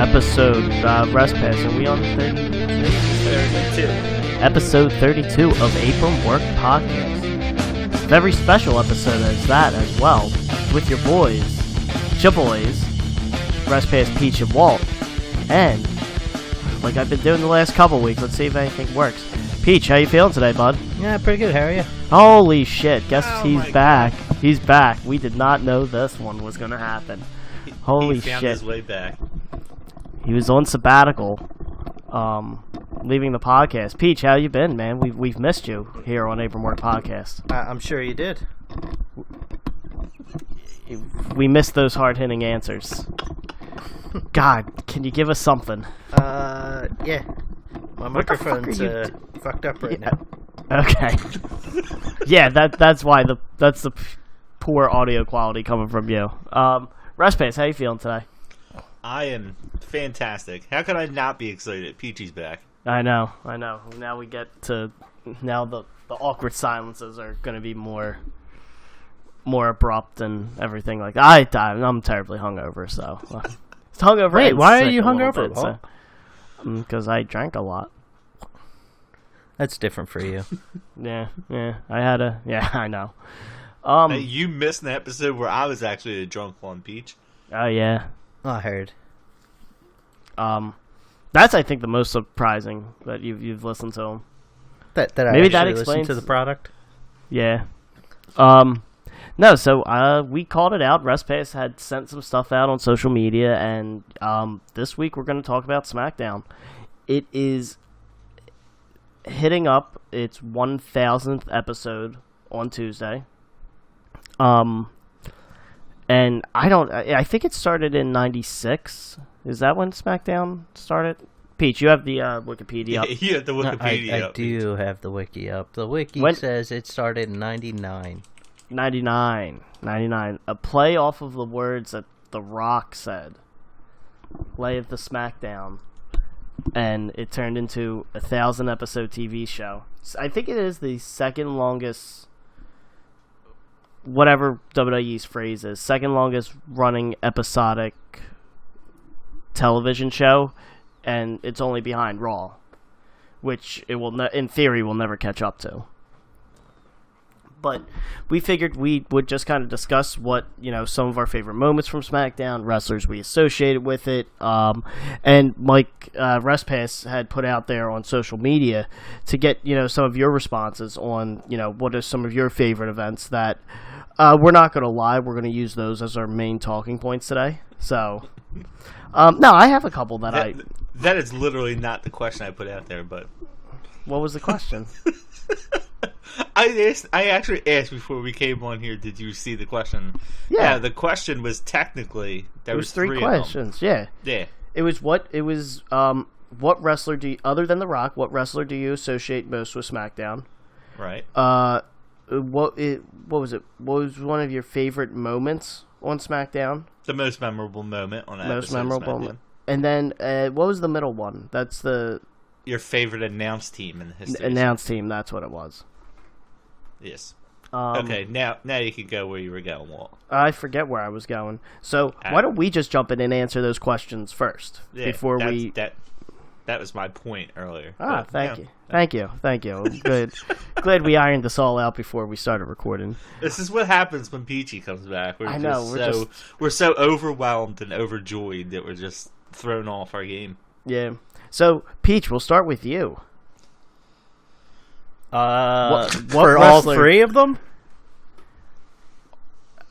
episode, Rest Pass. Are we on 32? 32. Episode 32 of Apron Work Podcast. Very special episode as that as well. With your boys, Triple A's, Rest Pass, Peach, and Walt. And, like I've been doing the last couple weeks, let's see if anything works. Peach, how you feeling today, bud? Yeah, pretty good. How are you? Holy shit, guess he's back. God. He's back. We did not know this one was going to happen. Holy he found shit. his way back. He was on sabbatical, leaving the podcast. Peach, how you been, man? We've missed you here on Apron Work Podcast. I'm sure you did. We missed those hard-hitting answers. God, can you give us something? Yeah. My What the fuck microphone's are you fucked up right Yeah. now. Okay. Yeah, that's why that's the poor audio quality coming from you. Rest Pace, how you feeling today? I am fantastic. How could I not be excited? Peachy's back. I know. Now we get to the awkward silences are going to be more abrupt and everything like that. I'm terribly hungover, so it's hungover. Wait, and why are sick you a little hungover? bit, so- because I drank a lot. That's different for you. Yeah, I know. Hey, you missed an episode where I was actually a drunk one, Peach. Oh yeah. I heard. That's I think the most surprising that you've listened to him. That I Maybe actually that listened explains to the product. Yeah. No, so we called it out. Rest Pass had sent some stuff out on social media, and this week we're going to talk about SmackDown. It is hitting up its 1000th episode on Tuesday. And I think it started in 96. Is that when SmackDown started? Peach, you have the Wikipedia up. You have the Wikipedia I up. do have the wiki up. The wiki says it started in 99. 99. A play off of the words that The Rock said. Play of the SmackDown. And it turned into a 1,000-episode TV show. I think it is the second longest, whatever WWE's phrase is, second longest running episodic television show, and it's only behind Raw, which it will, in theory, will never catch up to. But we figured we would just kind of discuss what, some of our favorite moments from SmackDown, wrestlers we associated with it, and Mike Rest Pass had put out there on social media to get, some of your responses on, what are some of your favorite events that, we're not going to lie, we're going to use those as our main talking points today. So, no, I have a couple That is literally not the question I put out there, but... What was the question? I actually asked before we came on here, did you see the question? Yeah. The question was technically, there was three of them. questions, yeah. Yeah. It was what wrestler other than The Rock, what wrestler do you associate most with SmackDown? Right. What was it? What was one of your favorite moments on SmackDown? The most memorable moment on that Most episode of memorable SmackDown. moment. And then what was the middle one? That's the Your favorite announced team in the history. announced team. That's what it was. Yes. Okay, now you can go where you were going, Walt. I forget where I was going. So why don't we just jump in and answer those questions first before we? That was my point earlier. Ah, But, thank you. Good. Glad we ironed this all out before we started recording. This is what happens when Peachy comes back. We're so overwhelmed and overjoyed that we're just thrown off our game. Yeah. So Peach, we'll start with you. What for all three of them?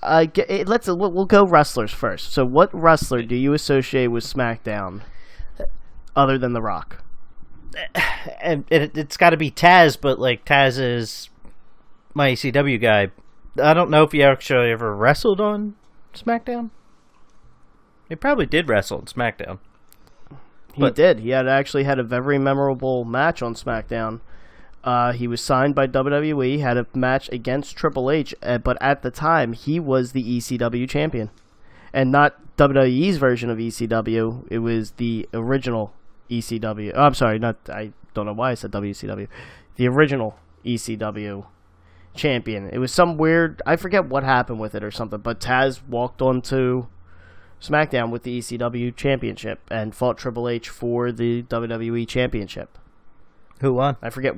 We'll go wrestlers first. So, what wrestler do you associate with SmackDown, other than The Rock? And it's got to be Taz, but Taz is my ECW guy. I don't know if he actually ever wrestled on SmackDown. He probably did wrestle on SmackDown. He did. He actually had a very memorable match on SmackDown. He was signed by WWE, had a match against Triple H, but at the time, he was the ECW champion. And not WWE's version of ECW, it was the original ECW. Oh, I'm sorry, I don't know why I said WCW. The original ECW champion. It was some weird, I forget what happened with it or something, but Taz walked onto SmackDown with the ECW championship and fought Triple H for the WWE championship. Who won? I forget.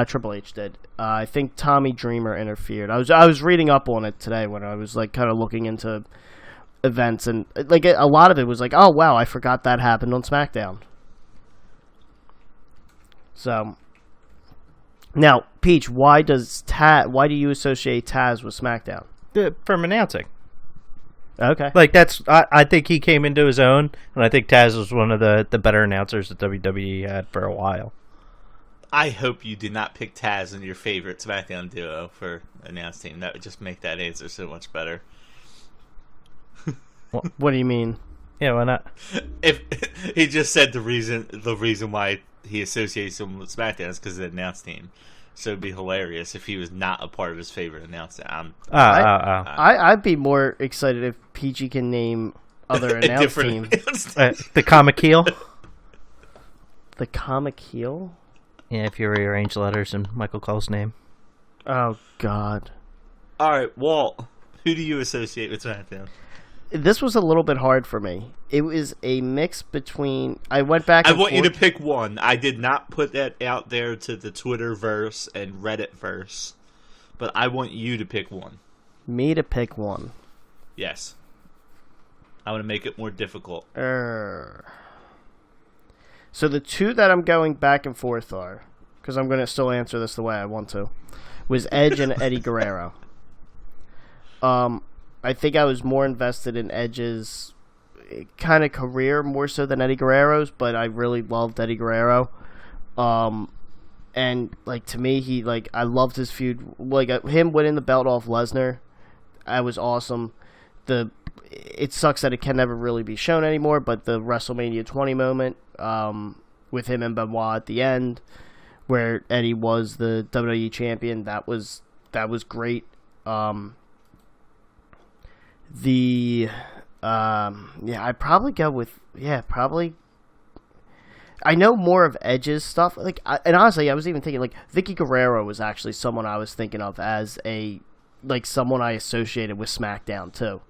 Triple H did. I think Tommy Dreamer interfered. I was reading up on it today when I was like kind of looking into events, and like a lot of it was like, oh wow, I forgot that happened on SmackDown. So now, Peach, why do you associate Taz with SmackDown? From announcing. Okay. Like, I think he came into his own, and I think Taz was one of the better announcers that WWE had for a while. I hope you did not pick Taz in your favorite SmackDown duo for announce team. That would just make that answer so much better. What do you mean? Yeah, why not? If he just said the reason why he associates him with SmackDown is because of the announce team. So it'd be hilarious if he was not a part of his favorite announcer. I'd be more excited if PG can name other announce teams. The Comic Heel? The Comic Heel? Yeah, if you rearrange letters in Michael Cole's name. Oh, God. All right, Walt, who do you associate with SmackDown? This was a little bit hard for me. It was a mix between... I went back and I want you to pick one. I did not put that out there to the Twitterverse and Redditverse, but I want you to pick one. Me to pick one? Yes. I want to make it more difficult. So the two that I'm going back and forth are, because I'm going to still answer this the way I want to, was Edge and Eddie Guerrero. I think I was more invested in Edge's kind of career more so than Eddie Guerrero's, but I really loved Eddie Guerrero. And like to me, I loved his feud. Like him winning the belt off Lesnar, that was awesome. It sucks that it can never really be shown anymore, but the WrestleMania 20 moment with him and Benoit at the end, where Eddie was the WWE champion, that was great. I'd probably go with I know more of Edge's stuff. And honestly, I was even thinking Vicky Guerrero was actually someone I was thinking of as someone I associated with SmackDown too,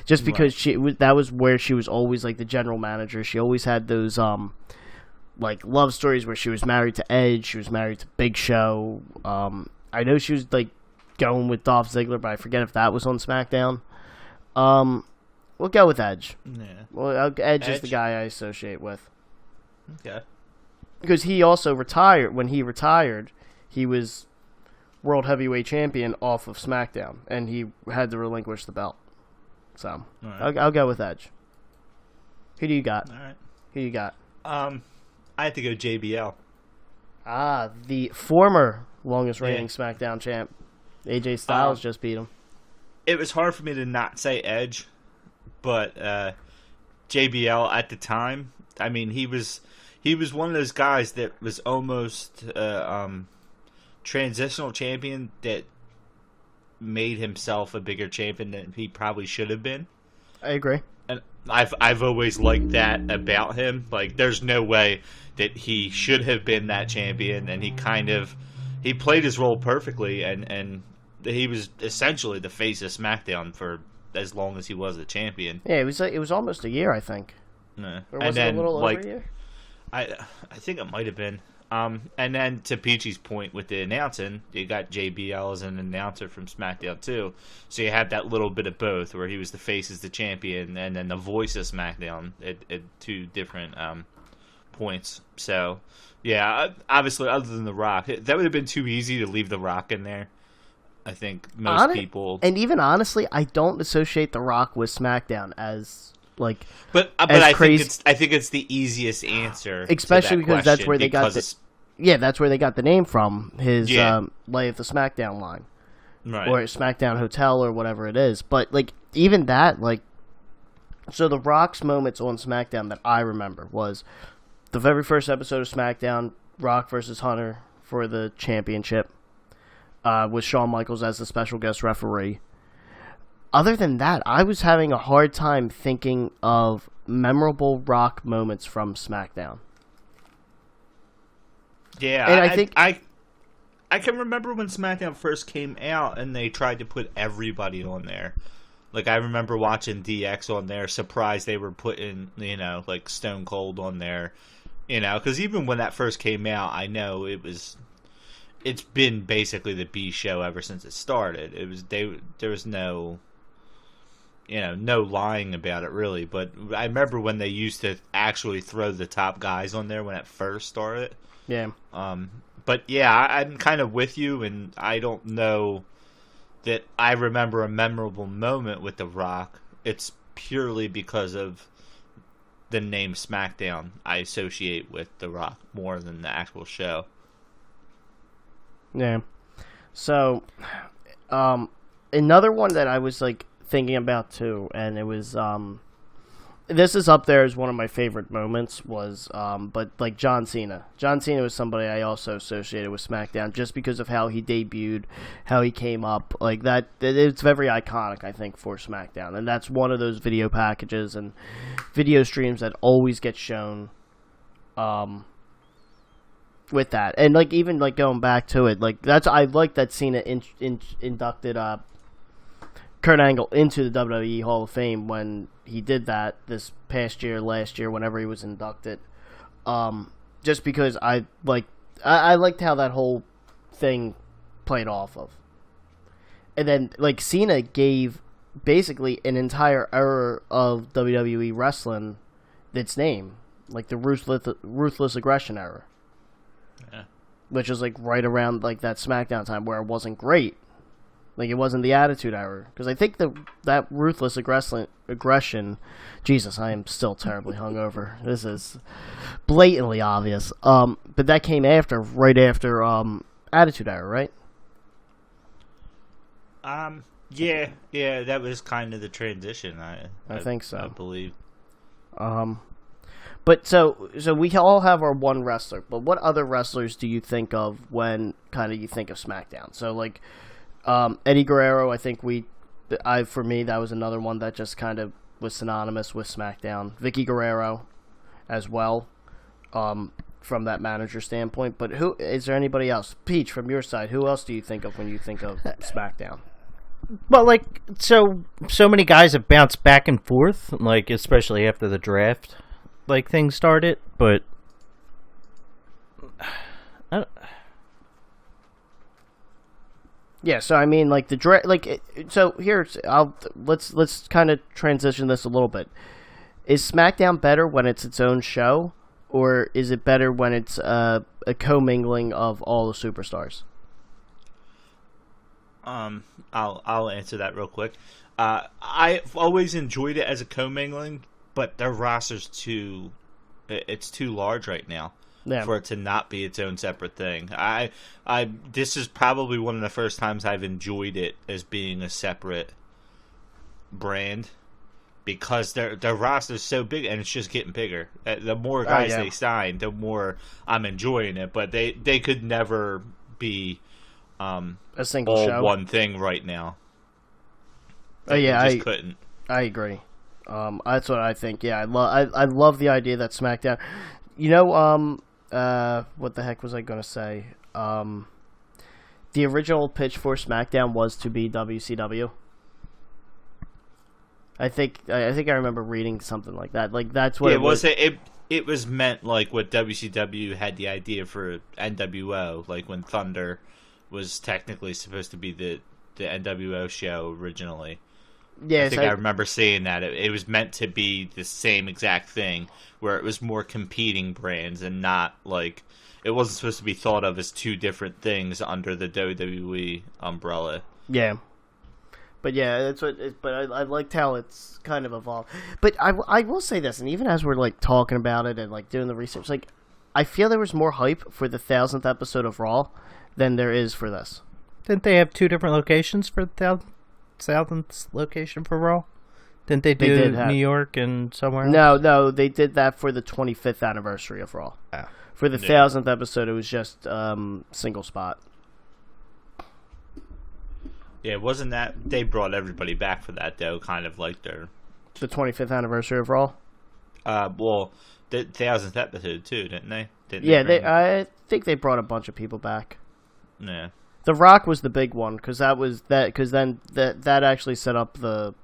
just because that was where she was always the general manager. She always had those love stories where she was married to Edge, she was married to Big Show. I know she was going with Dolph Ziggler, but I forget if that was on SmackDown. We'll go with Edge. Yeah. Well, Edge is the guy I associate with. Okay. Because he also retired. When he retired, he was World Heavyweight Champion off of SmackDown, and he had to relinquish the belt. So, right. I'll go with Edge. Who do you got? All right. Who you got? I have to go JBL. The former longest reigning SmackDown champ. AJ Styles just beat him. It was hard for me to not say Edge, but JBL at the time, I mean, he was one of those guys that was almost transitional champion that made himself a bigger champion than he probably should have been. I agree. And I've always liked that about him. There's no way that he should have been that champion, and he played his role perfectly, and he was essentially the face of SmackDown for as long as he was the champion. Yeah, it was almost a year, I think. Yeah. Or was it a little over a year? I think it might have been. And then to Peachy's point with the announcing, you got JBL as an announcer from SmackDown too. So you had that little bit of both, where he was the face as the champion, and then the voice of SmackDown at two different points. So yeah, obviously, other than The Rock, that would have been too easy to leave The Rock in there. I think most people, and even honestly, I don't associate The Rock with SmackDown as But I think it's the easiest answer, especially because that's where they got that's where they got the name from. His Lay of the SmackDown line, right? Or SmackDown Hotel or whatever it is. But even that, so The Rock's moments on SmackDown that I remember was the very first episode of SmackDown, Rock versus Hunter for the championship. With Shawn Michaels as the special guest referee. Other than that, I was having a hard time thinking of memorable Rock moments from SmackDown. Yeah, and I think I can remember when SmackDown first came out and they tried to put everybody on there. Like, I remember watching DX on there, surprised they were putting, like Stone Cold on there, because even when that first came out, I know it's been basically the B show ever since it started. There was no, no lying about it really. But I remember when they used to actually throw the top guys on there when it first started. Yeah. But yeah, I'm kind of with you, and I don't know that I remember a memorable moment with The Rock. It's purely because of the name SmackDown I associate with The Rock more than the actual show. Yeah. So, another one that I was like thinking about too, and it was this is up there as one of my favorite moments was but like John Cena. John Cena was somebody I also associated with SmackDown just because of how he debuted, how he came up, like that. It's very iconic, I think, for SmackDown, and that's one of those video packages and video streams that always get shown. With that, and like even like going back to it, like I like that Cena inducted Kurt Angle into the WWE Hall of Fame when he did that this past year, last year, whenever he was inducted. Just because I liked how that whole thing played off of, and then like Cena gave basically an entire era of WWE wrestling its name, like the ruthless aggression era. Yeah. Which is like right around like that SmackDown time where it wasn't great, like it wasn't the Attitude Era. Because I think that ruthless aggression, Jesus, I am still terribly hungover. This is blatantly obvious. But that came right after Attitude Era, right? Yeah, that was kind of the transition. I think so. I believe. But so we all have our one wrestler, but what other wrestlers do you think of when kind of you think of SmackDown? So like Eddie Guerrero, I think for me that was another one that just kind of was synonymous with SmackDown. Vicky Guerrero as well, from that manager standpoint. But who is there anybody else? Peach, from your side, who else do you think of when you think of SmackDown? Well, like so many guys have bounced back and forth, like especially after the draft. Like things started, but yeah. So I mean, like the draft, so here's let's kind of transition this a little bit. Is SmackDown better when it's its own show, or is it better when it's a commingling of all the superstars? I'll answer that real quick. I've always enjoyed it as a commingling. But their roster's it's too large right now for it to not be its own separate thing. This is probably one of the first times I've enjoyed it as being a separate brand because their roster's so big and it's just getting bigger. The more guys they sign, the more I'm enjoying it. But they could never be a single all show, one thing right now. I couldn't. I agree. That's what I think. Yeah, I love the idea that SmackDown. You know, what the heck was I gonna say? The original pitch for SmackDown was to be WCW. I think I remember reading something like that. Like that's what it was. It was meant like what WCW had the idea for NWO, like when Thunder was technically supposed to be the NWO show originally. Yeah, I think I remember seeing that. It was meant to be the same exact thing, where it was more competing brands and not like it wasn't supposed to be thought of as two different things under the WWE umbrella. Yeah, but yeah, that's what. But I liked how it's kind of evolved. But I will say this, and even as we're like talking about it and like doing the research, like I feel there was more hype for the 1000th episode of Raw than there is for this. Didn't they have two different locations for the 1000th location for Raw? Didn't they do New York and somewhere else? No, they did that for the 25th anniversary of Raw. Oh. For the 1000th episode, it was just single spot. Yeah, wasn't that they brought everybody back for that though? Kind of like the 25th anniversary of Raw. Well, the 1000th episode too, didn't they? I think they brought a bunch of people back. Yeah. The Rock was the big one because then that actually set up the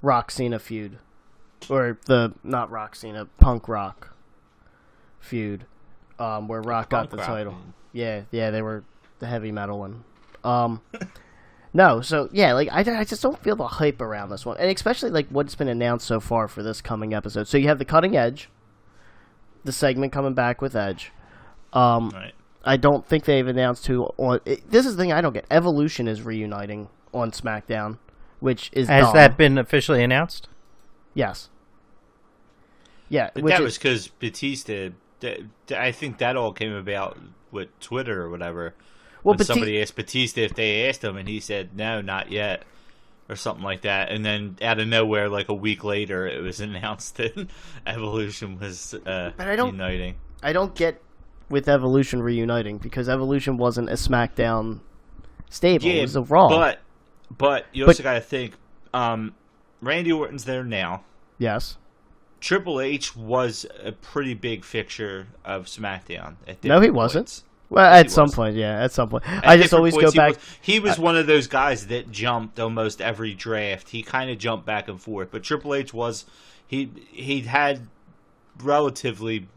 Rock Cena feud, or the not Rock Cena, Punk Rock feud, where Rock got the title. Yeah, they were the heavy metal one. No, so yeah, like I just don't feel the hype around this one, and especially like what's been announced so far for this coming episode. So you have the Cutting Edge, the segment coming back with Edge. Right. I don't think they've announced who. This is the thing I don't get. Evolution is reuniting on SmackDown, which is has that been officially announced? Yes. Yeah, but that was because Batista. I think that all came about with Twitter or whatever. Well, when somebody asked Batista if they asked him, and he said no, not yet, or something like that. And then out of nowhere, like a week later, it was announced that Evolution was uniting. I don't get with Evolution reuniting because Evolution wasn't a SmackDown stable; it was a Raw. But you also got to think, Randy Orton's there now. Yes. Triple H was a pretty big fixture of SmackDown. No, he wasn't. Well, at some point, yeah, at some point. I just always go back. He was one of those guys that jumped almost every draft. He kind of jumped back and forth, but Triple H was he had relatively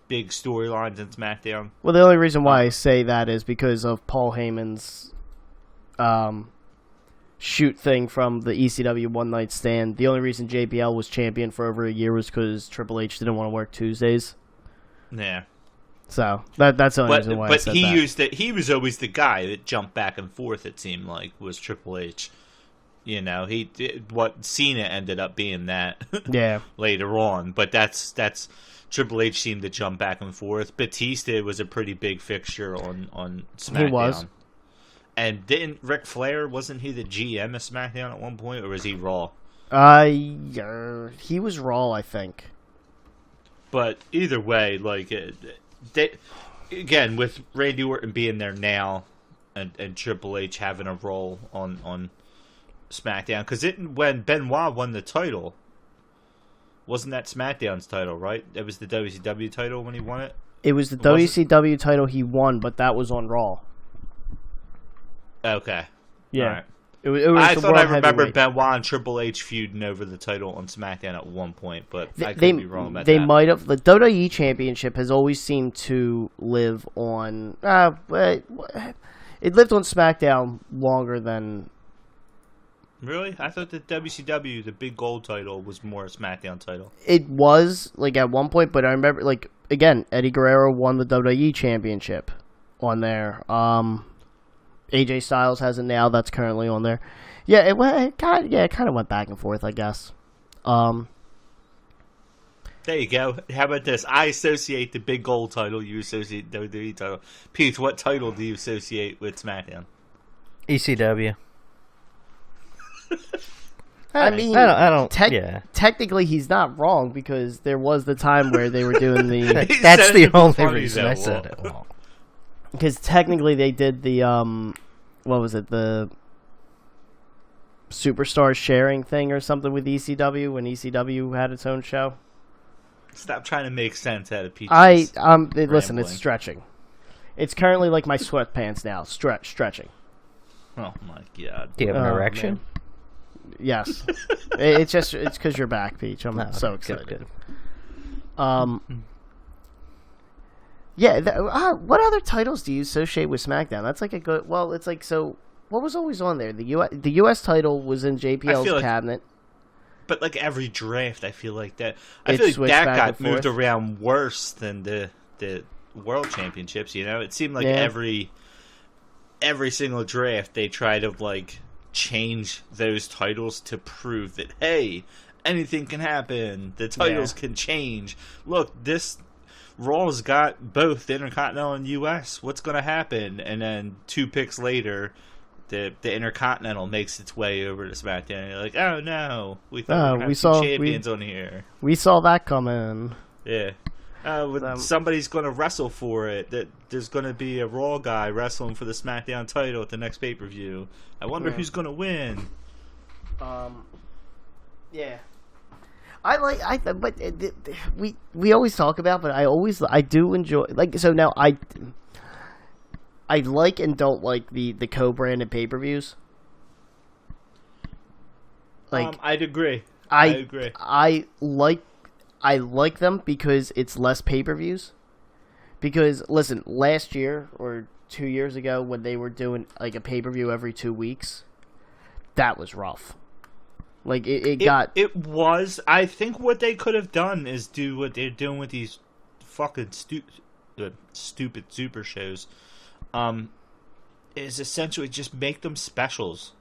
big storylines in SmackDown. Well, the only reason why I say that is because of Paul Heyman's shoot thing from the ECW One Night Stand. The only reason JBL was champion for over a year was because Triple H didn't want to work Tuesdays. Yeah. So that's the only reason why I said that. But he used it. He was always the guy that jumped back and forth. It seemed like was Triple H. He did what Cena ended up being that. Yeah. Later on, but that's Triple H seemed to jump back and forth. Batista was a pretty big fixture on SmackDown. He was. And Ric Flair, wasn't he the GM of SmackDown at one point, or was he Raw? He was Raw, I think. But either way, like. Again, with Randy Orton being there now, and Triple H having a role on SmackDown, because when Benoit won the title, wasn't that SmackDown's title, right? It was the WCW title when he won it. It was the WCW title he won, but that was on Raw. Okay, yeah. All right. It was I thought I remembered Benoit and Triple H feuding over the title on SmackDown at one point, but I could be wrong about that. They might have. The WWE Championship has always seemed to live on. It lived on SmackDown longer than. Really? I thought the WCW, the big gold title, was more a SmackDown title. It was at one point, but I remember again, Eddie Guerrero won the WWE Championship on there. AJ Styles has it now. That's currently on there. Yeah, it kind of went back and forth, I guess. There you go. How about this? I associate the big gold title. You associate the WWE title. Pete, what title do you associate with SmackDown? ECW. I mean, I don't. Technically, he's not wrong because there was the time where they were doing the. That's the only reason I said it. Well. Because technically they did the, what was it, the Superstar sharing thing or something with ECW when ECW had its own show. Stop trying to make sense out of Peaches. Listen, it's stretching. It's currently like my sweatpants now, stretching. Oh my god. Do you have an erection? Man. Yes. it's because you're back, Peach. I'm so excited. Good. Yeah, what other titles do you associate with SmackDown? That's like a good. Well, it's like so. What was always on there? The U.S. title was in JPL's cabinet. But like every draft, I feel like that. I feel like that got moved around worse than the World Championships. It seemed like every single draft they tried to like change those titles to prove that hey, anything can happen. The titles can change. Look, this. Raw's got both the Intercontinental and U.S. What's going to happen? And then 2 picks later, the Intercontinental makes its way over to SmackDown. And you're like, oh no, we thought we saw champions on here. We saw that coming. Yeah. Somebody's going to wrestle for it. That there's going to be a Raw guy wrestling for the SmackDown title at the next pay-per-view. I wonder who's going to win. Yeah. But we always talk about, but I do enjoy so now I like and don't like the co-branded pay-per-views. Like I'd agree. I agree. I like them because it's less pay-per-views. Because listen, last year or 2 years ago when they were doing like a pay-per-view every 2 weeks, that was rough. Like it was. I think what they could have done is do what they're doing with these fucking stupid super shows. Is essentially just make them specials.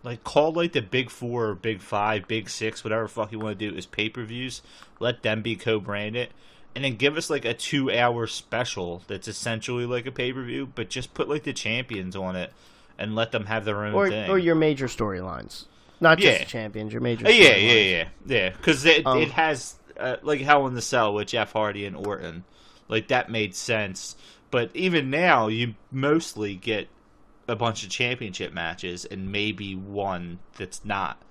Like call like the Big 4 or Big 5, Big 6, whatever fuck you want to do is pay-per-views. Let them be co-branded. And then give us like a 2-hour special that's essentially like a pay-per-view, but just put like the champions on it and let them have their own thing. Or your major storylines. Not just the champions, your major storylines. Yeah. Because it has, like Hell in the Cell with Jeff Hardy and Orton. Like, that made sense. But even now, you mostly get a bunch of championship matches and maybe one that's not.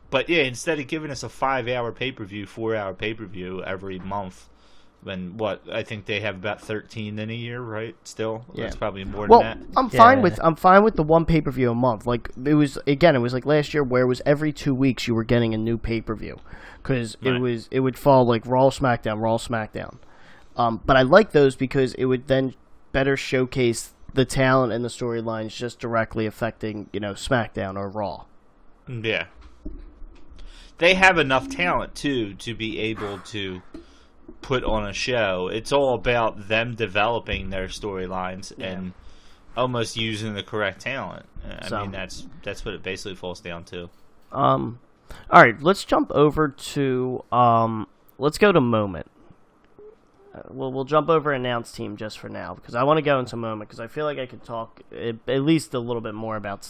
But yeah, instead of giving us a 5-hour pay-per-view, 4-hour pay-per-view every month, when I think they have about 13 in a year, right? Still, that's probably more than that. I'm fine with the one pay-per-view a month. Like it was like last year where it was every 2 weeks you were getting a new pay-per-view because it would fall like Raw, SmackDown. But I like those because it would then better showcase the talent and the storylines just directly affecting SmackDown or Raw. Yeah. They have enough talent, too, to be able to put on a show. It's all about them developing their storylines and almost using the correct talent. I mean, that's what it basically falls down to. All right, let's jump over to let's go to Moment. We'll jump over announce team just for now because I want to go into Moment because I feel like I could talk at least a little bit more about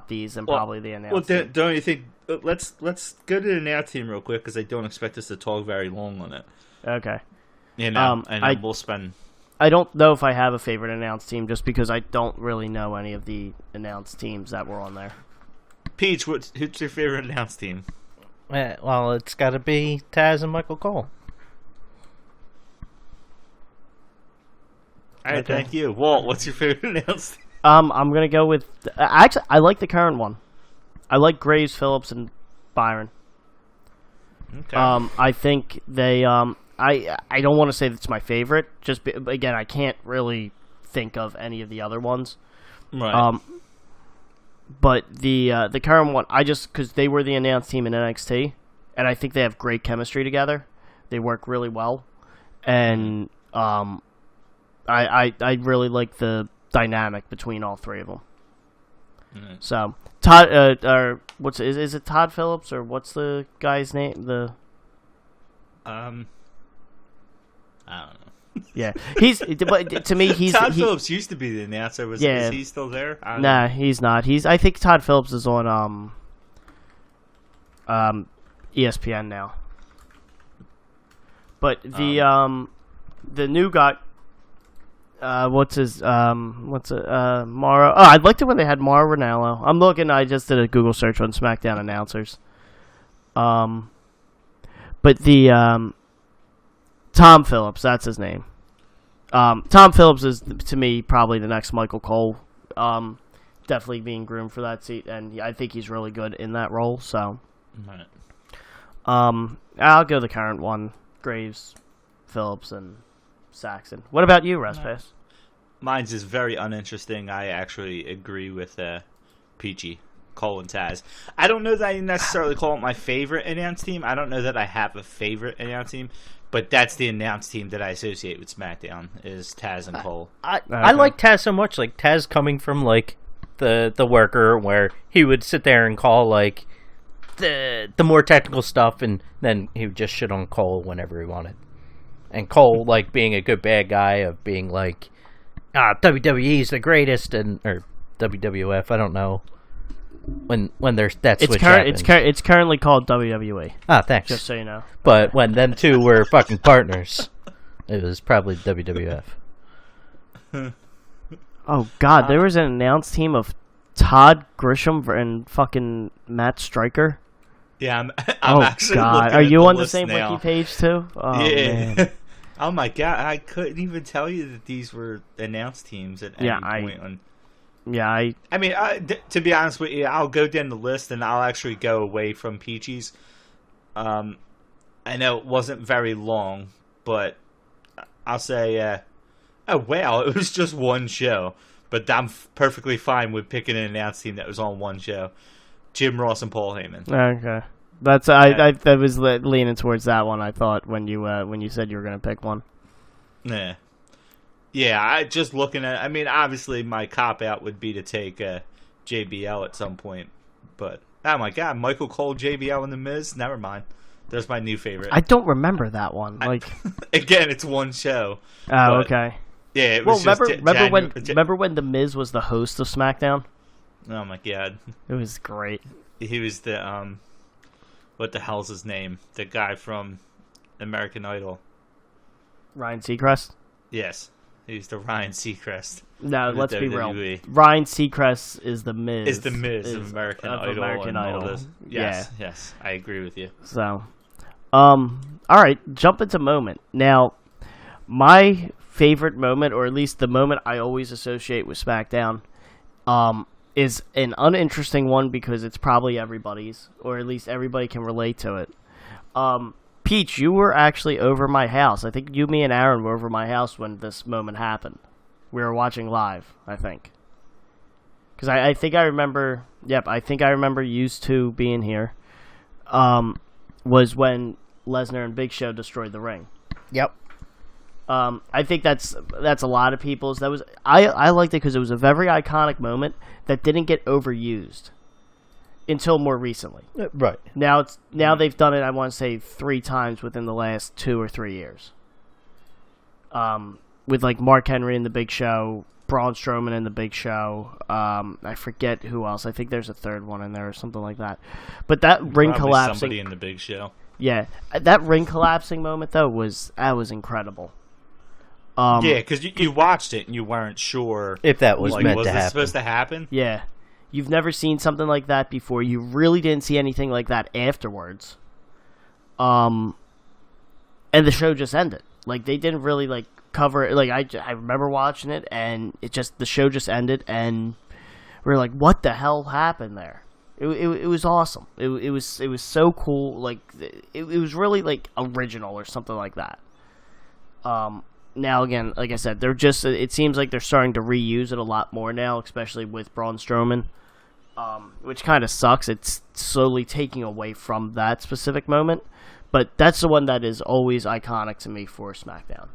these than probably the announce team. Don't you think? Let's go to the announce team real quick because I don't expect us to talk very long on it. Okay. And we'll spend. I don't know if I have a favorite announce team just because I don't really know any of the announce teams that were on there. Peach, who's your favorite announce team? Well, it's got to be Taz and Michael Cole. All right, thank you. Walt, what's your favorite announce team? I'm going to go with... Actually, I like the current one. I like Graves, Phillips, and Byron. Okay. I think they... I don't want to say that's my favorite. Again, I can't really think of any of the other ones. Right. But the current one, because they were the announce team in NXT, and I think they have great chemistry together. They work really well. And... I really like the dynamic between all three of them. Mm-hmm. So Todd, is it Todd Phillips or what's the guy's name? I don't know. Yeah, but to me Todd Phillips used to be the announcer. Is he still there? Nah, he's not. I think Todd Phillips is on ESPN now. But the new guy. Mara? Oh, I liked it when they had Mara Ranallo. I'm looking. I just did a Google search on SmackDown announcers. But the Tom Phillips, that's his name. Tom Phillips is to me probably the next Michael Cole. Definitely being groomed for that seat, and I think he's really good in that role. So, right. I'll go the current one: Graves, Phillips, and Saxon. What about you, Respace? Mine's is very uninteresting. I actually agree with Peachy, Cole, and Taz. I don't know that I necessarily call it my favorite announce team. I don't know that I have a favorite announce team, but that's the announce team that I associate with SmackDown is Taz and Cole. I like Taz so much. Like Taz coming from like the worker where he would sit there and call like the more technical stuff, and then he would just shit on Cole whenever he wanted. And Cole, like, being a good bad guy of being like, WWE is the greatest, or WWF, I don't know. When there's that switch happens. It's currently called WWE. Thanks. Just so you know. But when them two were fucking partners, it was probably WWF. Oh, God, there was an announce team of Todd Grisham and fucking Matt Stryker. Yeah, I'm actually looking at are you on the same now. wiki page, too? Oh, yeah. Man. Oh my God, I couldn't even tell you that these were announced teams at any point. Yeah, I mean, to be honest with you, I'll go down the list and I'll actually go away from Peachy's. I know it wasn't very long, but I'll say, oh wow, it was just one show. But I'm perfectly fine with picking an announce team that was on one show. Jim Ross and Paul Heyman. okay. That's I was leaning towards that one. I thought when you said you were gonna pick one. Yeah. Yeah, I just looking at. I mean, obviously, my cop out would be to take JBL at some point, but oh my God, Michael Cole, JBL, and The Miz. Never mind. There's my new favorite. I don't remember that one. Like again, it's one show. Oh, okay. Yeah, it was remember when The Miz was the host of SmackDown? Oh my God, it was great. He was the what the hell's his name? The guy from American Idol. Ryan Seacrest? Yes. He's the Ryan Seacrest. No, let's be real. Ryan Seacrest is the Miz. Is the Miz of American Idol. Yes, yeah. Yes, I agree with you. So, all right, jump into moment. Now, my favorite moment, or at least the moment I always associate with SmackDown, is an uninteresting one because it's probably everybody's, or at least everybody can relate to it. Peach, you were actually over my house. I think you, me, and Aaron were over my house when this moment happened. We were watching live, I think. Because I think I remember... Yep, I think I remember you two being here. Was when Lesnar and Big Show destroyed the ring. Yep. I think that's a lot of people's... I liked it because it was a very iconic moment that didn't get overused. Until more recently. Right. Now they've done it, I want to say, 3 times within the last 2 or 3 years. With like Mark Henry and the Big Show, Braun Strowman and the Big Show. I forget who else. I think there's a third one in there or something like that. But that ring collapsing, somebody in the Big Show. Yeah, that ring collapsing moment though was incredible. Yeah, because you watched it and you weren't sure if that was meant was to this happen. supposed to happen. Yeah. You've never seen something like that before. You really didn't see anything like that afterwards. And the show just ended. Like, they didn't really, like, cover it. Like, I remember watching it, and the show just ended, and we were like, what the hell happened there? It was awesome. It was so cool. Like, it was really, like, original or something like that. Now, again, like I said, it seems like they're starting to reuse it a lot more now, especially with Braun Strowman. Which kind of sucks. It's slowly taking away from that specific moment. But that's the one that is always iconic to me for SmackDown.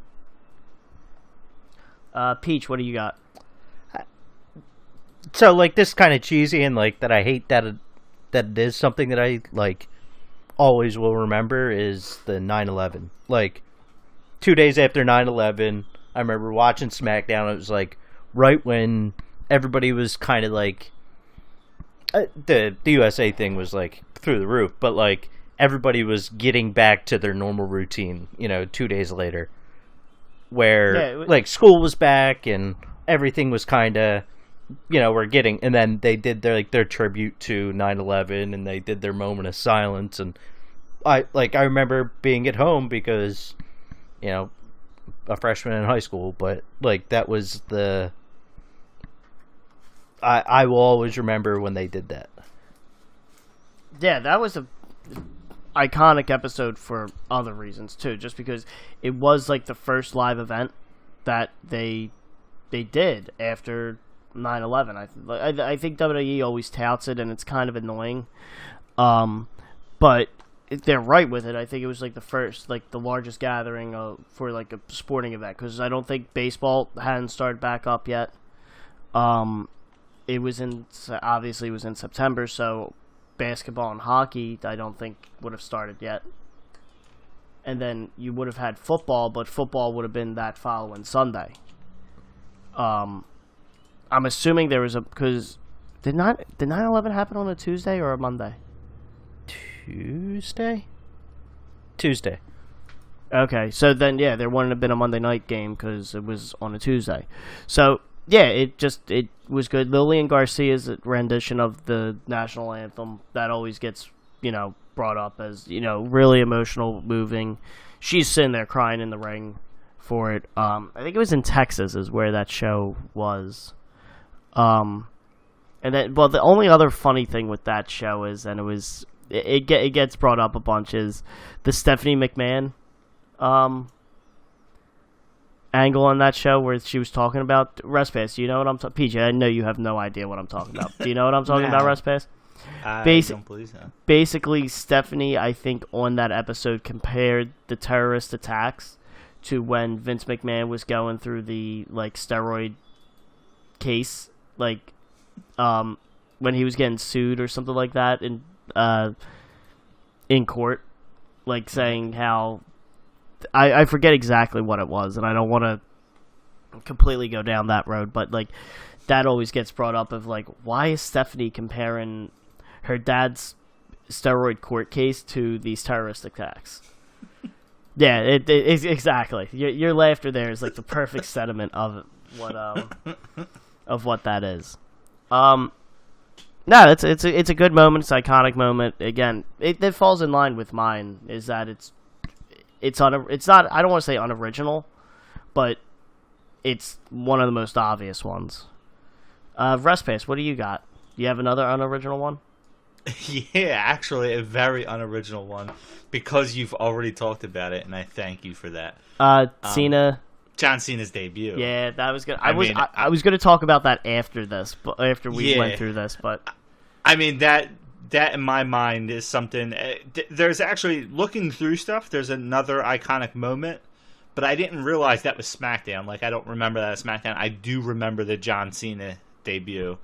Peach, what do you got? So, like, this kind of cheesy and, like, that I hate that it is something that I, like, always will remember is the 9/11. Like, 2 days after 9/11, I remember watching SmackDown. It was, like, right when everybody was kind of, like... the USA thing was like through the roof, but like everybody was getting back to their normal routine, 2 days later, where like school was back and everything was kind of, and then they did their tribute to 9/11 and they did their moment of silence, and I remember being at home because, a freshman in high school, but like that was the. I will always remember when they did that. Yeah, that was a iconic episode for other reasons too. Just because it was like the first live event that they did after 9/11. I think WWE always touts it, and it's kind of annoying. But they're right with it. I think it was like the first, like the largest gathering for like a sporting event, because I don't think baseball hadn't started back up yet. It was obviously in September, so basketball and hockey I don't think would have started yet. And then you would have had football, but football would have been that following Sunday. I'm assuming there was because did 9/11 happen on a Tuesday or a Monday? Tuesday. Okay, so then there wouldn't have been a Monday night game because it was on a Tuesday. So yeah, it was good. Lillian Garcia's rendition of the national anthem that always gets brought up as really emotional, moving. She's sitting there crying in the ring for it. I think it was in Texas is where that show was. And then, well, the only other funny thing with that show is, and it gets brought up a bunch, is the Stephanie McMahon angle on that show where she was talking about RestPass. Do you know what I'm talking? PJ, I know you have no idea what I'm talking about. Do you know what I'm talking about, RestPass? I don't believe so. Basically, Stephanie, I think, on that episode compared the terrorist attacks to when Vince McMahon was going through the steroid case, when he was getting sued or something like that in court, saying how I forget exactly what it was, and I don't want to completely go down that road, but that always gets brought up of why is Stephanie comparing her dad's steroid court case to these terrorist attacks? Yeah, it's exactly. Your laughter there is the perfect sentiment of what that is. No, it's a good moment. It's an iconic moment. Again, it falls in line with mine. Is that it's not. I don't want to say unoriginal, but it's one of the most obvious ones. RestPace, what do you got? Do you have another unoriginal one? Yeah, actually, a very unoriginal one, because you've already talked about it, and I thank you for that. Cena. John Cena's debut. Yeah, that was good. I was going to talk about that after this, but after we went through this, but I mean that in my mind is something. There's actually, looking through stuff, there's another iconic moment, but I didn't realize that was SmackDown. I don't remember that as SmackDown. I do remember the John Cena debut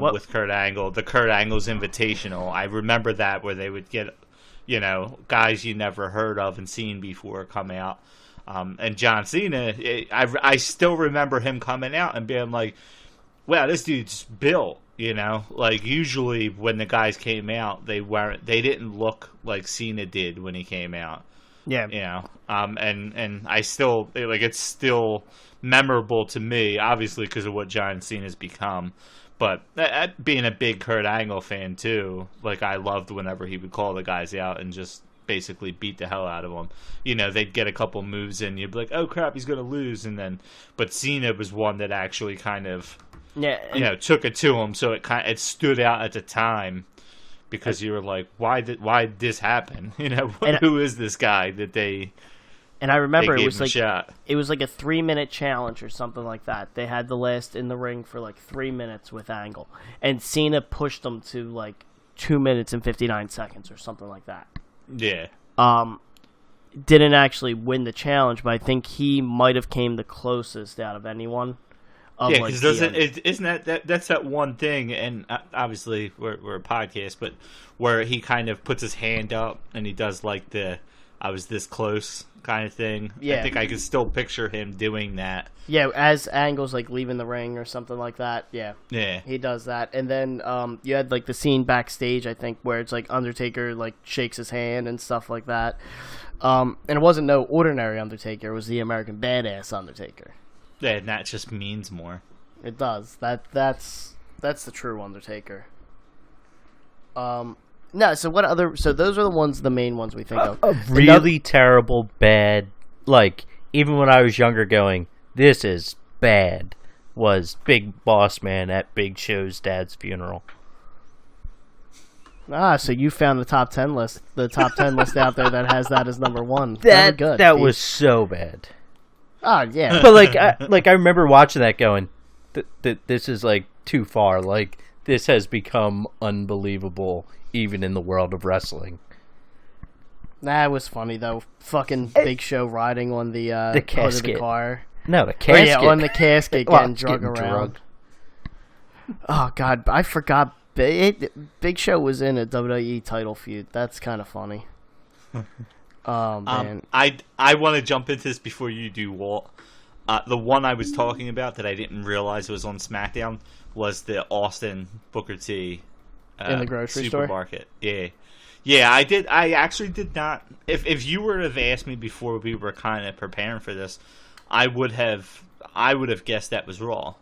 with Kurt Angle, the Kurt Angle's Invitational. I remember that, where they would get, guys you never heard of and seen before come out. And John Cena, I still remember him coming out and being like, wow, this dude's built, usually when the guys came out, they didn't look like Cena did when he came out. Yeah. And I still, it's still memorable to me, obviously because of what John Cena's become. But being a big Kurt Angle fan too, I loved whenever he would call the guys out and just basically beat the hell out of them. They'd get a couple moves in, you'd be like, oh crap, he's gonna lose, but Cena was one that actually kind of took it to him, so it stood out at the time, because you were like, why did this happen? Who is this guy that they? And I remember it was a 3-minute challenge or something like that. They had the last in the ring for 3 minutes with Angle, and Cena pushed them to 2 minutes and 59 seconds or something like that. Yeah. Didn't actually win the challenge, but I think he might have came the closest out of anyone. Because isn't that's that one thing, and obviously we're a podcast, but where he kind of puts his hand up and he does the I was this close kind of thing. Yeah. I think I can still picture him doing that. Yeah, as Angle's leaving the ring or something like that. Yeah. Yeah. He does that. And then you had the scene backstage, I think, where it's Undertaker shakes his hand and stuff like that. And it wasn't no ordinary Undertaker, it was the American Badass Undertaker. Yeah, and that just means more. It does. That's the true Undertaker. No, so what other? So those are the main ones we think of. A really terrible, bad. Even when I was younger, going, this is bad. Was Big Boss Man at Big Show's dad's funeral. So you found the top 10 list out there that has that as number one. That good. That was so bad. Oh yeah, but I remember watching that, going, this is too far. This has become unbelievable, even in the world of wrestling. That was funny though. Fucking Big Show riding on the casket hood of the car. No, the casket. On the casket, getting drug around. Oh god, I forgot. Big Show was in a WWE title feud. That's kind of funny. Oh man, I want to jump into this before you do, Walt. The one I was talking about that I didn't realize was on SmackDown was the Austin Booker T in the grocery supermarket. Store? Yeah. I actually did not. If you were to have asked me before we were kind of preparing for this, I would have guessed that was Raw.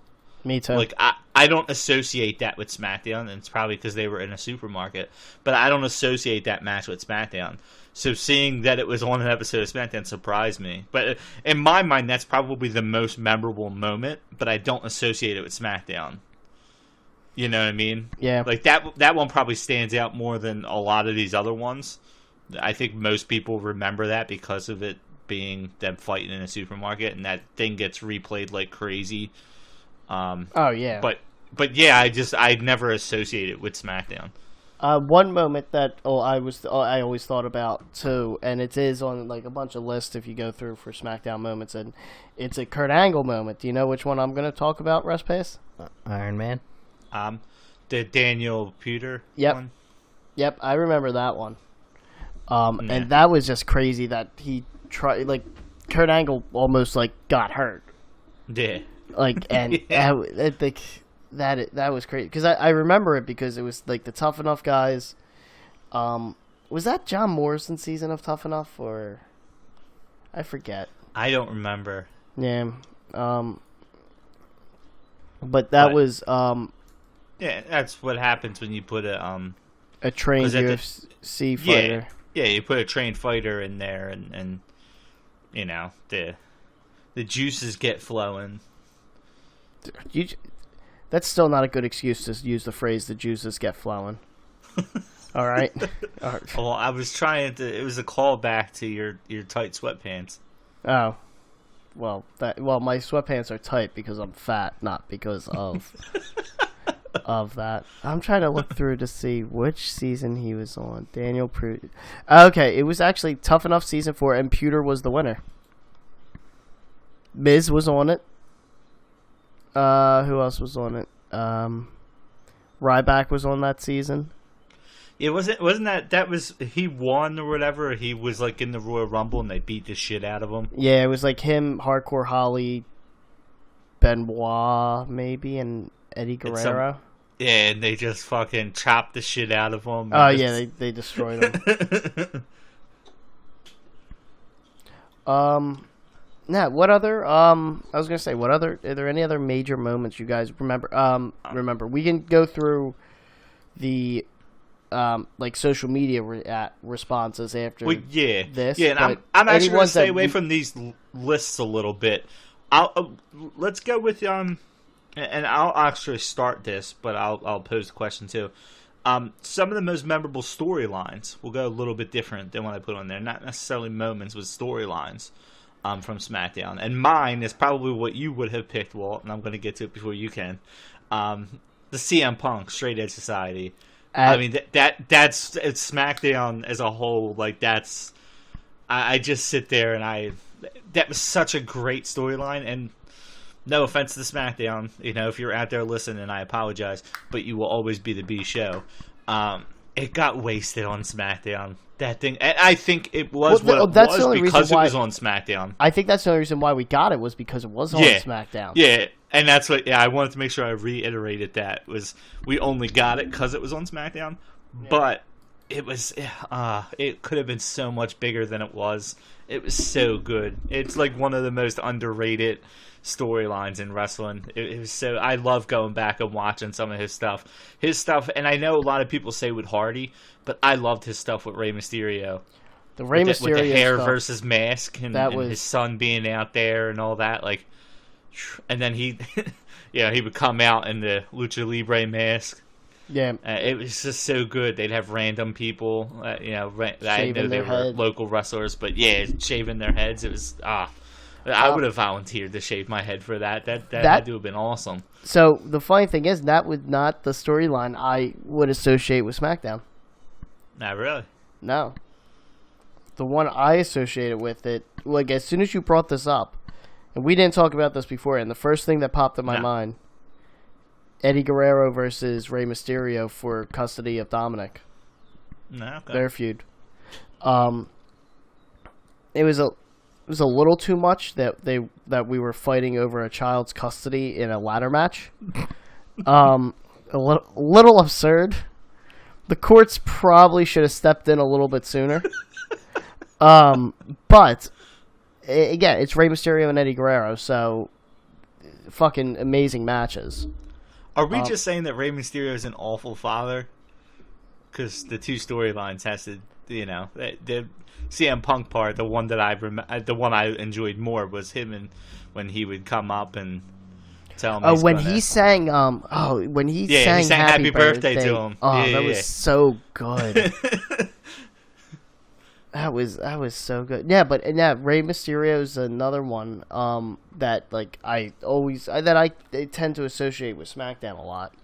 Me too. I don't associate that with SmackDown, and it's probably because they were in a supermarket. But I don't associate that match with SmackDown. So seeing that it was on an episode of SmackDown surprised me. But in my mind, that's probably the most memorable moment. But I don't associate it with SmackDown. You know what I mean? Yeah. Like that one probably stands out more than a lot of these other ones. I think most people remember that because of it being them fighting in a supermarket, and that thing gets replayed like crazy. Oh yeah. But yeah, I never associate it with SmackDown. One moment that I always thought about too, and it is on like a bunch of lists if you go through for SmackDown moments, and it's a Kurt Angle moment. Do you know which one I'm going to talk about, Russ Pace? Iron Man. The Daniel Peter Yep. one. Yep, I remember that one. And that was just crazy that he tried, like, Kurt Angle almost like got hurt. Yeah. Like, and I think that was crazy because I remember it because it was like the Tough Enough guys. Was that John Morrison's season of Tough Enough, or I forget? I don't remember. Yeah. But that was yeah, that's what happens when you put a trained UFC fighter. Yeah, you put a trained fighter in there, and you know the juices get flowing. That's still not a good excuse to use the phrase "the juices get flowing." All right. All right. Well, I was trying to. It was a callback to your tight sweatpants. Oh. Well, my sweatpants are tight because I'm fat, not because of of that. I'm trying to look through to see which season he was on. Daniel Pewter. Okay, it was actually Tough Enough season 4, and Pewter was the winner. Miz was on it. Who else was on it? Ryback was on that season. It wasn't that was he won or whatever. He was like in the Royal Rumble and they beat the shit out of him. Yeah, it was like him, Hardcore Holly, Benoit maybe, and Eddie Guerrero. Yeah, and they just fucking chopped the shit out of him. Oh yeah, they destroyed him. Yeah, what other I was gonna say, are there any other major moments you guys remember? Remember, we can go through the like social media responses after this. Yeah, and I'm actually gonna stay away from these lists a little bit. Let's go with and I'll actually start this, but I'll pose the question too. Some of the most memorable storylines will go a little bit different than what I put on there. Not necessarily moments, but storylines from SmackDown. And mine is probably what you would have picked, Walt, and I'm going to get to it before you can. The CM Punk Straight Edge Society. I mean, that's it's SmackDown as a whole. Like, that's I just sit there and that was such a great storyline. And no offense to SmackDown, you know, if you're out there listening, I apologize, but you will always be the B show. It got wasted on SmackDown. That thing, and I think it was because it was on SmackDown. I think that's the only reason why we got it was because it was on SmackDown. Yeah, and that's what. Yeah, I wanted to make sure I reiterated that was we only got it because it was on SmackDown, but it was. It could have been so much bigger than it was. It was so good. It's like one of the most underrated storylines in wrestling. It was so. I love going back and watching some of his stuff. And I know a lot of people say with Hardy, but I loved his stuff with Rey Mysterio. The Rey Mysterio with the hair stuff, versus mask, and his son being out there and all that. Like, and then he would come out in the Lucha Libre mask. Yeah, it was just so good. They'd have random people, I know they were local wrestlers, but yeah, shaving their heads. It was I would have volunteered to shave my head for that. That had to have been awesome. So the funny thing is, that was not the storyline I would associate with SmackDown. Not really. No. The one I associated with it, like as soon as you brought this up, and we didn't talk about this before, and the first thing that popped in my mind, Eddie Guerrero versus Rey Mysterio for custody of Dominic. No, okay. Their feud. It was a little too much that we were fighting over a child's custody in a ladder match. A little absurd. The courts probably should have stepped in a little bit sooner. But again, it's Rey Mysterio and Eddie Guerrero, so fucking amazing matches. Are we just saying that Rey Mysterio is an awful father? Because the two storylines has to, the CM Punk part, the one that the one I enjoyed more was him and when he would come up and tell him. Oh, He's when gonna... he sang, when he sang Happy Birthday to him. Oh, yeah, that was so good. That was so good. Yeah, but Rey Mysterio's another one that like I tend to associate with SmackDown a lot.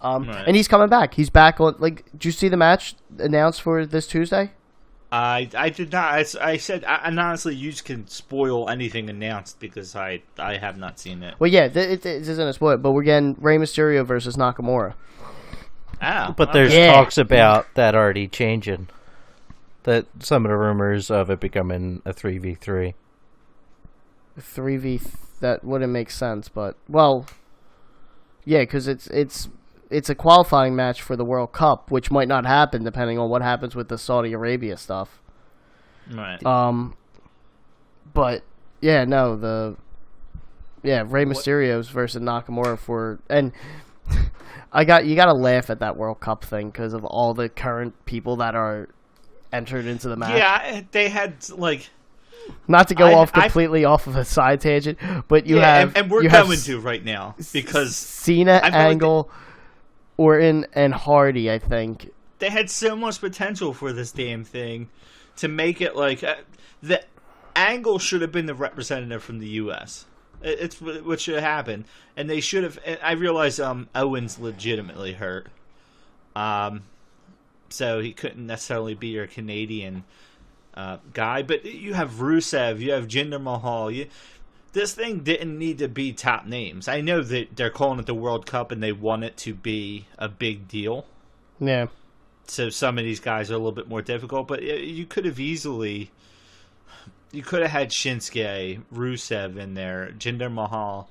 Right. And he's coming back. He's back on. Like, did you see the match announced for this Tuesday? I did not. I said, and honestly, you can spoil anything announced because I have not seen it. Well, yeah, it isn't a spoiler, but we're getting Rey Mysterio versus Nakamura. Ah, But there's talks about that already changing. That some of the rumors of it becoming a 3v3. 3v, that wouldn't make sense, but well, yeah, because it's a qualifying match for the World Cup, which might not happen depending on what happens with the Saudi Arabia stuff. Right. But yeah, no, Rey Mysterio's versus Nakamura and you gotta laugh at that World Cup thing because of all the current people that are entered into the match. Yeah, they had like. Not to go completely off of a side tangent, but and we're going to right now because Cena, Angle, Orton, and Hardy. I think they had so much potential for this damn thing to make it like the Angle should have been the representative from the U.S. It's what should have happened, and they should have. I realize Owens legitimately hurt, so he couldn't necessarily be your Canadian guy. But you have Rusev, you have Jinder Mahal. This thing didn't need to be top names. I know that they're calling it the World Cup and they want it to be a big deal. Yeah. So some of these guys are a little bit more difficult, but you could have easily. You could have had Shinsuke, Rusev in there, Jinder Mahal.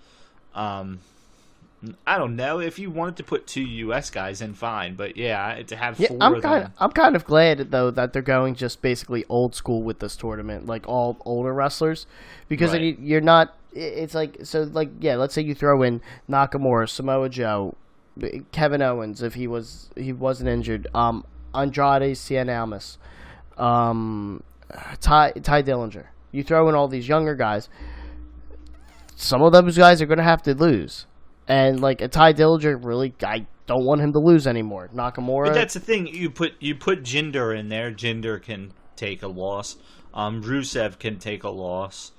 I don't know if you wanted to put 2 U.S. guys in, fine, but yeah, to have 4 of them. I'm kind of glad though that they're going just basically old school with this tournament, like all older wrestlers, because Right. you're not. It's like so, like let's say you throw in Nakamura, Samoa Joe, Kevin Owens if he wasn't injured, Andrade Cien Almas, Ty Dillinger. You throw in all these younger guys. Some of those guys are going to have to lose. And like a Ty Dillinger, really, I don't want him to lose anymore. Nakamura. But that's the thing. You put Jinder in there. Jinder can take a loss. Rusev can take a loss.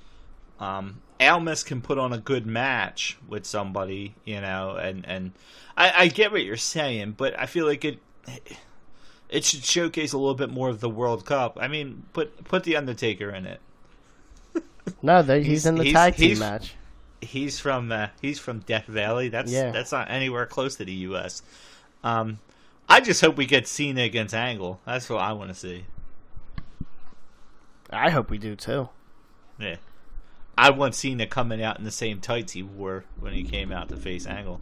Almas can put on a good match with somebody, and I get what you're saying, but I feel like it should showcase a little bit more of the World Cup. I mean, put the Undertaker in it. No, he's in the tag team match. He's from Death Valley. That's not anywhere close to the U.S. I just hope we get Cena against Angle. That's what I want to see. I hope we do too. Yeah, I want Cena coming out in the same tights he wore when he came out to face Angle.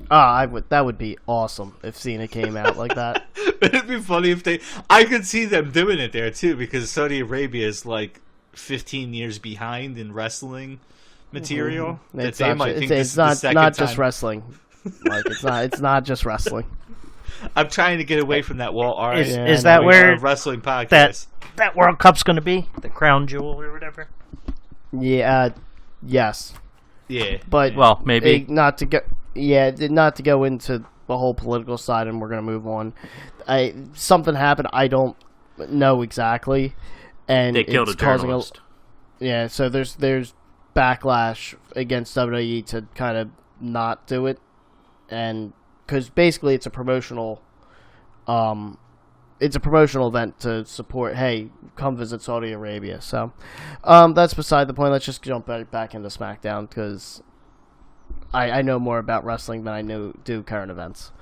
That would be awesome if Cena came out like that. It'd be funny if I could see them doing it there too, because Saudi Arabia is like 15 years behind in wrestling material. It's not just wrestling. Like it's not just wrestling. I'm trying to get away from that wall. All right, is that where wrestling podcast that World Cup's going to be? The crown jewel or whatever? Yeah. Yes. Yeah. But well, maybe not to go into the whole political side, and we're going to move on. Something happened. I don't know exactly, and they killed a journalist. So there's backlash against WWE to kind of not do it, and because basically it's a promotional event to support. Hey, come visit Saudi Arabia. So that's beside the point. Let's just jump back into SmackDown because I know more about wrestling than I do current events.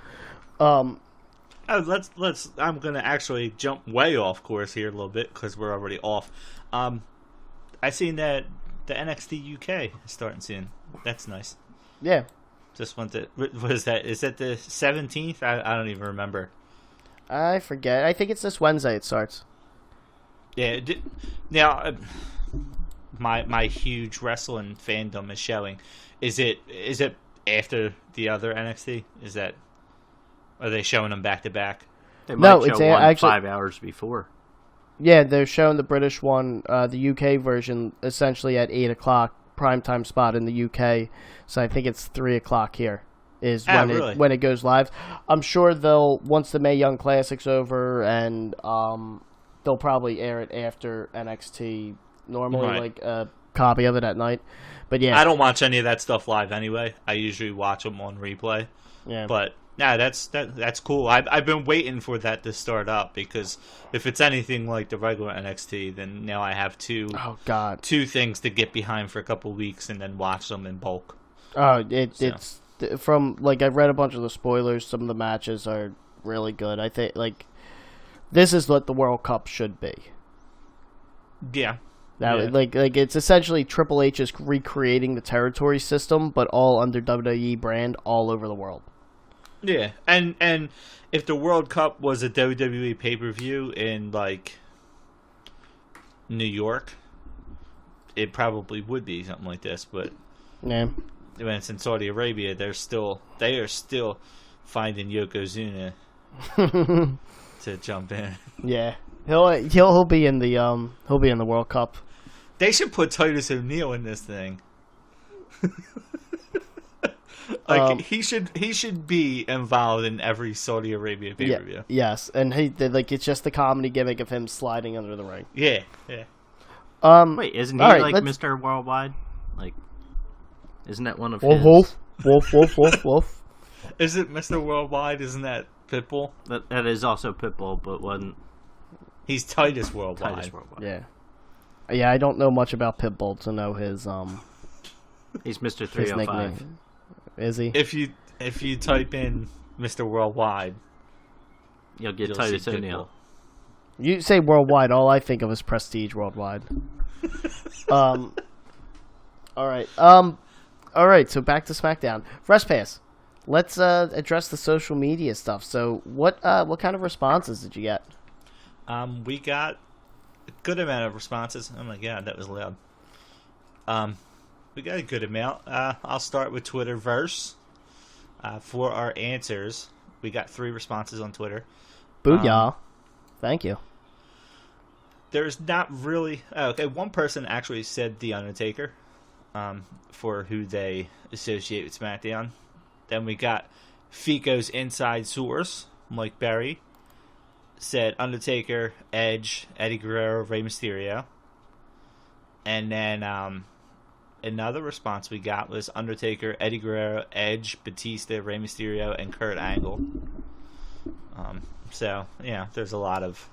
Let's. I'm gonna actually jump way off course here a little bit because we're already off. I seen that the NXT UK is starting soon. That's nice. Yeah. Just want to. What is that? Is that the 17th? I don't even remember. I forget. I think it's this Wednesday it starts. Yeah. Now, my huge wrestling fandom is showing. Is it after the other NXT? Are they showing them back to back? They might show one actually 5 hours before. Yeah, they're showing the British one, the UK version, essentially at 8 o'clock primetime spot in the UK, so I think it's 3:00 here. Is really? when it goes live. I'm sure they'll once the Mae Young Classic's over, and they'll probably air it after NXT normally, Right. like a copy of it at night. But yeah, I don't watch any of that stuff live anyway. I usually watch them on replay. yeah. But yeah, that's cool. I've been waiting for that to start up because if it's anything like the regular NXT, then now I have two things to get behind for a couple weeks and then watch them in bulk. Oh, it's from like I've read a bunch of the spoilers. Some of the matches are really good. I think like this is what the World Cup should be. Yeah. Like it's essentially Triple H is recreating the territory system, but all under WWE brand all over the world. Yeah, and if the World Cup was a WWE pay-per-view in like New York, it probably would be something like this. But yeah, when it's in Saudi Arabia, they are still finding Yokozuna to jump in. Yeah, he'll be in the World Cup. They should put Titus O'Neil in this thing. He should be involved in every Saudi Arabia pay-per-view. Yeah, yes, and it's just the comedy gimmick of him sliding under the ring. Yeah. Wait, isn't he right, Mr. Worldwide? Like, isn't that one of Wolf, his? Wolf. Is it Mr. Worldwide? Isn't that Pitbull? That is also Pitbull, but wasn't He's Titus Worldwide. Titus Worldwide. Yeah. Yeah, I don't know much about Pitbull to know his He's Mr. his 305. nickname. Is he? If you type in Mr. Worldwide, You'll get you'll Titus see Pitbull. O'Neil. You say worldwide, all I think of is Prestige Worldwide. All right. All right, so back to SmackDown. Fresh Pass. Let's address the social media stuff. So, what kind of responses did you get? We got a good amount of responses. Oh my god, that was loud. We got a good amount. I'll start with Twitterverse. For our answers, we got 3 responses on Twitter. Booyah. Thank you. There's not really... okay, one person actually said The Undertaker for who they associate with SmackDown. Then we got Fico's Inside Source, Mike Berry, said Undertaker, Edge, Eddie Guerrero, Rey Mysterio. And then another response we got was Undertaker, Eddie Guerrero, Edge, Batista, Rey Mysterio, and Kurt Angle. So yeah, there's a lot of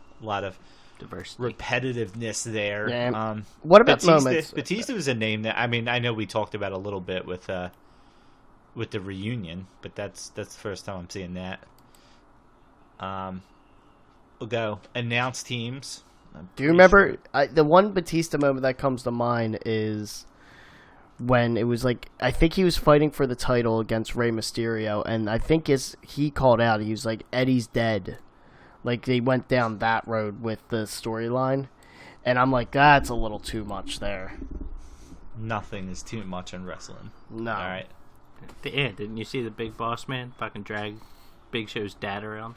Diversity. repetitiveness there. Yeah. What about moments? Batista was a name that I know we talked about a little bit with the reunion, but that's the first time I'm seeing that. We'll go announce teams. Do you remember the one Batista moment that comes to mind is when it was like I think he was fighting for the title against Rey Mysterio, and I think he called out. He was like, "Eddie's dead." Like they went down that road with the storyline, and I'm like, that's a little too much there. Nothing is too much in wrestling. No. All right. Yeah, didn't you see the Big Boss Man fucking drag Big Show's dad around?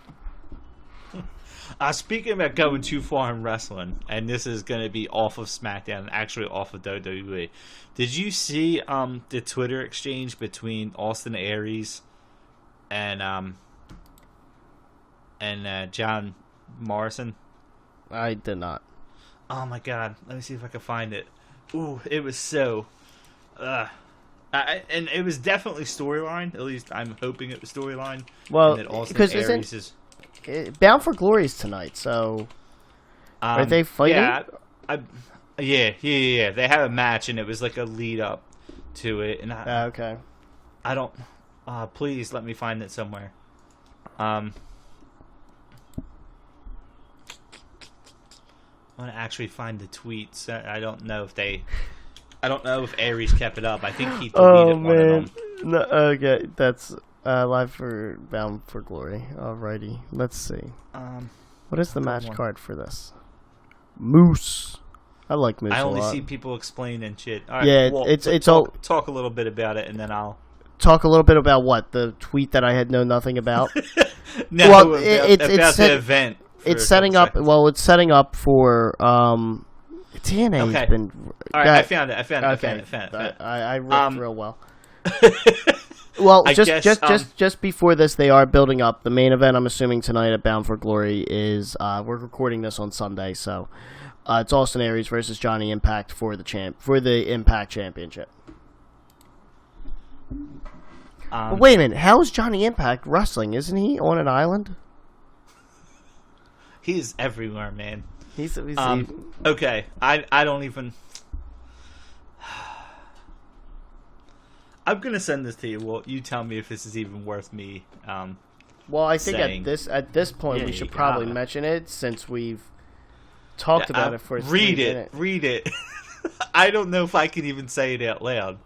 Speaking about going too far in wrestling, and this is going to be off of SmackDown, actually off of WWE. Did you see the Twitter exchange between Austin Aries and John Morrison? I did not. Oh my god, let me see if I can find it. Ooh, it was so... and it was definitely storyline, at least I'm hoping it was storyline. Well, because Aries is... Bound for Glory is tonight, so are they fighting? Yeah. They had a match, and it was like a lead up to it. And okay. I don't. Please let me find it somewhere. I want to actually find the tweets. I don't know if they. I don't know if Aries kept it up. I think he deleted one of them. No, okay, that's. Live for Bound for Glory. Alrighty, let's see. What is the match card for this? Moose. I like Moose. I only a lot. see people explain and shit. All right, yeah, well, it's talk a little bit about it, and then I'll talk a little bit about what the tweet that I had know nothing about. No, well, about the event. It's setting up. Well, it's setting up for TNA's Okay. been. All right, I found it. I ripped real well. Well, I guess, just before this, they are building up the main event. I'm assuming tonight at Bound for Glory is. We're recording this on Sunday, so it's Austin Aries versus Johnny Impact for the Impact Championship. But wait a minute, how's Johnny Impact wrestling? Isn't he on an island? He's everywhere, man. He's okay. I don't even. I'm gonna send this to you. Well, you tell me if this is even worth me. Well, I think saying. at this point we should probably mention it since we've talked about it for. Read it. I don't know if I can even say it out loud.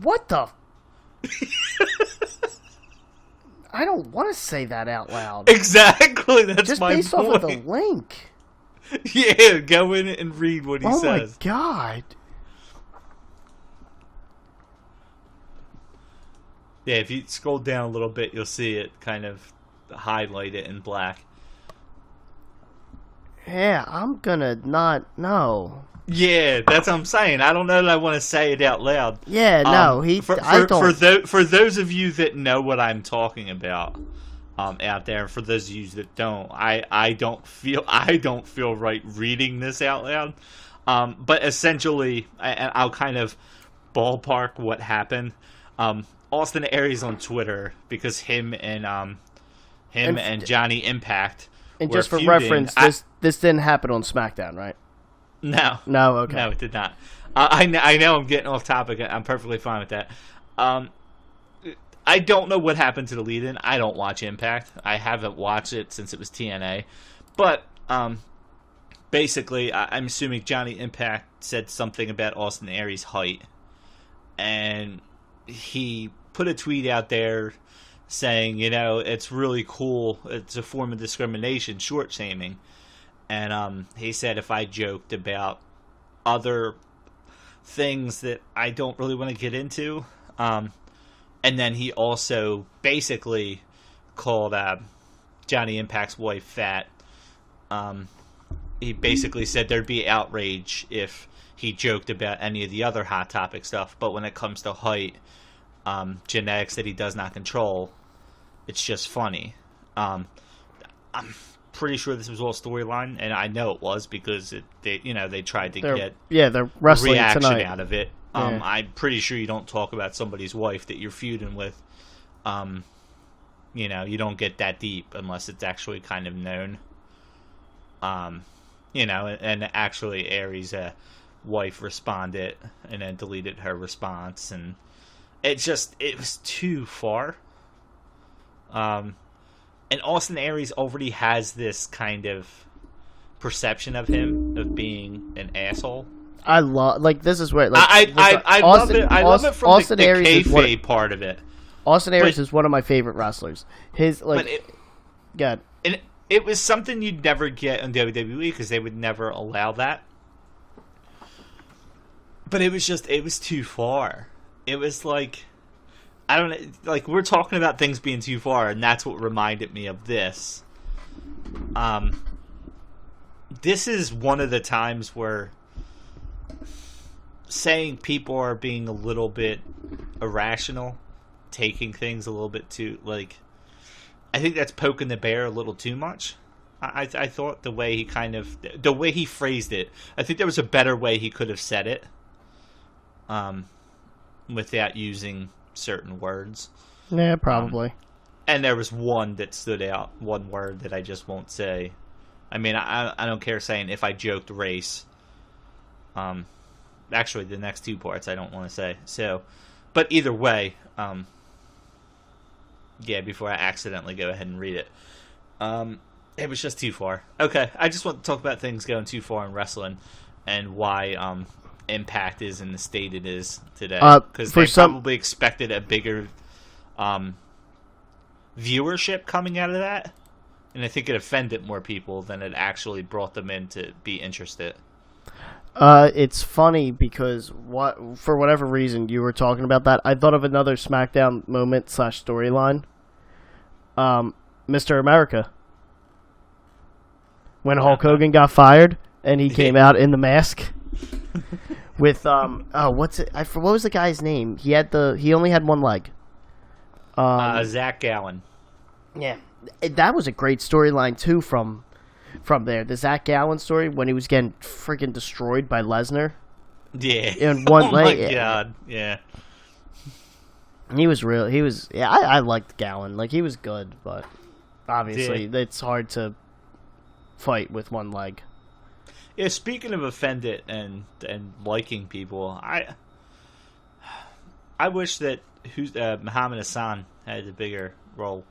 What the? I don't want to say that out loud. Exactly, that's just my based point. off of the link. Yeah, go in and read what he says. Oh my god. Yeah, if you scroll down a little bit, you'll see it kind of highlight it in black. Yeah, I'm gonna not know. Yeah, that's what I'm saying. I don't know that I want to say it out loud. Yeah, no, I don't. For those of you that know what I'm talking about, out there, and for those of you that don't, I don't feel right reading this out loud. But essentially, and I'll kind of ballpark what happened. Austin Aries on Twitter, because him and Johnny Impact. And were just for feuding. reference, this didn't happen on SmackDown, right? No, okay. No, it did not. I know I'm getting off topic. I'm perfectly fine with that. I don't know what happened to the lead-in. I don't watch Impact. I haven't watched it since it was TNA. But basically, I'm assuming Johnny Impact said something about Austin Aries' height, and he put a tweet out there saying, it's really cool. It's a form of discrimination, short shaming. And he said if I joked about other things that I don't really want to get into. And then he also basically called Johnny Impact's wife fat. He basically said there'd be outrage if he joked about any of the other Hot Topic stuff. But when it comes to height, genetics that he does not control, it's just funny. I'm pretty sure this was all storyline, and I know it was because they tried to get they're wrestling reaction tonight out of it. I'm pretty sure you don't talk about somebody's wife that you're feuding with. You don't get that deep unless it's actually kind of known. And actually Aries' wife responded and then deleted her response, and it was too far. And Austin Aries already has this kind of perception of him of being an asshole. I love this is where I love it. I love it from Austin the Aries kayfabe part of it. Austin Aries is one of my favorite wrestlers. God. And it was something you'd never get in WWE because they would never allow that. But it was too far. It was like, I don't know, like we're talking about things being too far, and that's what reminded me of this. This is one of the times where saying people are being a little bit irrational, taking things a little bit too, I think that's poking the bear a little too much. I thought the way he phrased it, I think there was a better way he could have said it, without using certain words. Yeah, probably. And there was one that stood out, one word that I just won't say. I mean, I don't care saying if I joked race. Actually, the next two parts I don't want to say. So, but either way, before I accidentally go ahead and read it. It was just too far. Okay, I just want to talk about things going too far in wrestling and why Impact is in the state it is today. Because they probably expected a bigger viewership coming out of that. And I think it offended more people than it actually brought them in to be interested. It's funny because for whatever reason you were talking about that, I thought of another SmackDown moment / storyline. Mr. America. When Hulk Hogan got fired, and he came out in the mask with what's it? What was the guy's name? He only had one leg. Zach Gallen. Yeah, that was a great storyline too from there. The Zach Gallen story when he was getting freaking destroyed by Lesnar. Yeah. In one leg. Oh my god. Yeah. He was real. He was. Yeah, I liked Gallen. Like he was good, but obviously it's hard to fight with one leg. Yeah. Speaking of offended and liking people, I wish that Muhammad Hassan had a bigger role.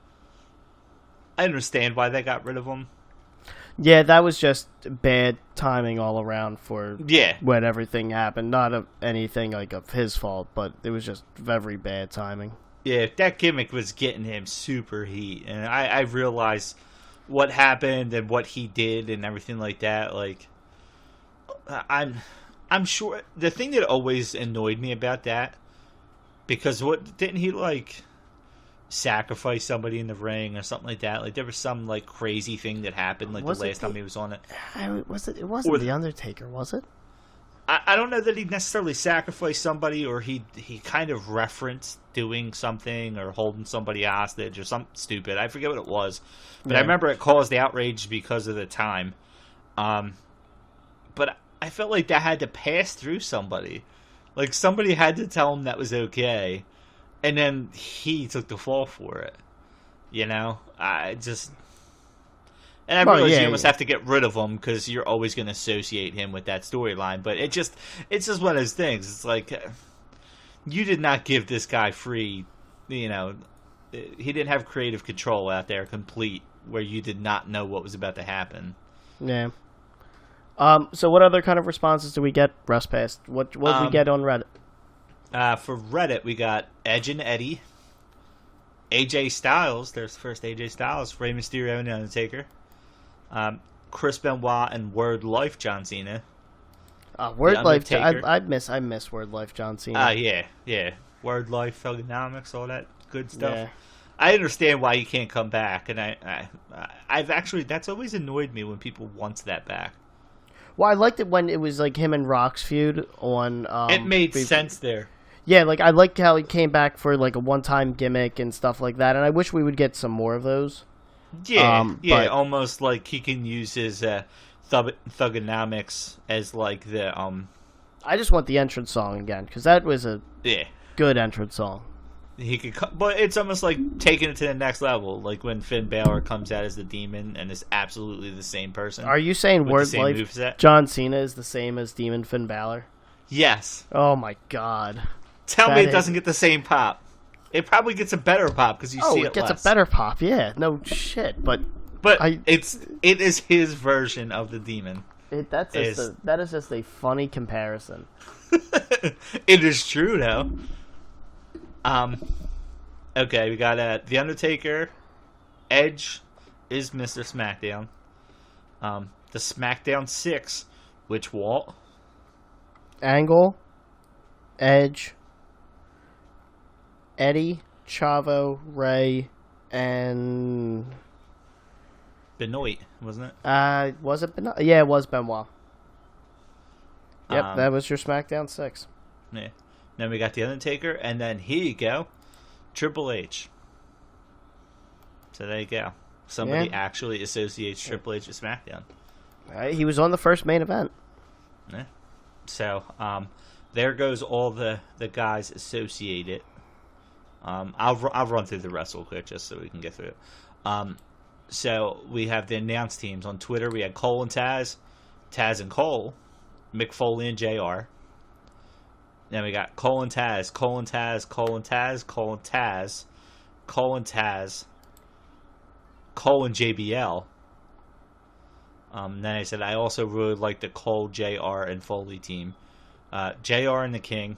I understand why they got rid of him. Yeah, that was just bad timing all around for when everything happened. Not anything like of his fault, but it was just very bad timing. Yeah, that gimmick was getting him super heat, and I realized what happened and what he did and everything like that. Like, I'm sure the thing that always annoyed me about that, because didn't he like sacrifice somebody in the ring or something like that? Like there was some like crazy thing that happened like the last time he was on it. It wasn't The Undertaker, was it? I don't know that he necessarily sacrificed somebody, or he kind of referenced doing something or holding somebody hostage or something stupid. I forget what it was, but I remember it caused outrage because of the time. But I felt like that had to pass through somebody. Like somebody had to tell him that was okay. And then he took the fall for it, you know. I realize you almost have to get rid of him because you're always going to associate him with that storyline. But it's just one of those things. It's like you did not give this guy free, you know. He didn't have creative control out there, complete, where you did not know what was about to happen. Yeah. So what other kind of responses do we get? Russ Past. What did we get on Reddit? For Reddit, we got Edge and Eddie, AJ Styles. There's the first AJ Styles, Rey Mysterio and Undertaker, Chris Benoit and Word Life John Cena. Word Life. I miss Word Life John Cena. Yeah. Word Life, Thugonomics, all that good stuff. Yeah. I understand why you can't come back, and I've actually that's always annoyed me when people want that back. Well, I liked it when it was like him and Rock's feud on. It made sense there. Yeah, like I liked how he came back for like a one-time gimmick and stuff like that, and I wish we would get some more of those. Yeah, almost like he can use his Thugonomics as like the I just want the entrance song again because that was a good entrance song. He could, but it's almost like taking it to the next level, like when Finn Balor comes out as the Demon and is absolutely the same person. Are you saying Word Life John Cena is the same as Demon Finn Balor? Yes. Oh my god. Tell me it doesn't get the same pop. It probably gets a better pop because you see it gets less. A better pop. Yeah, no shit. But it is his version of the Demon. That is just a funny comparison. It is true though. Okay, we got The Undertaker. Edge is Mr. SmackDown. The SmackDown 6, which Walt? Angle, Edge, Eddie, Chavo, Ray, and Benoit, wasn't it? Was it Benoit? Yeah, it was Benoit. Yep, that was your SmackDown 6. Yeah. Then we got The Undertaker, and then here you go, Triple H. So there you go. Somebody actually associates Triple H with SmackDown. He was on the first main event. Yeah. So there goes all the guys associated. I'll run through the rest real quick just so we can get through it. So we have the announced teams on Twitter. We had Cole and Taz, Taz and Cole, Mick Foley and JR. Then we got Cole and Taz, Cole and Taz, Cole and Taz, Cole and Taz, Cole and Taz, Cole and JBL. Then I said I also really like the Cole, JR, and Foley team. JR and the King.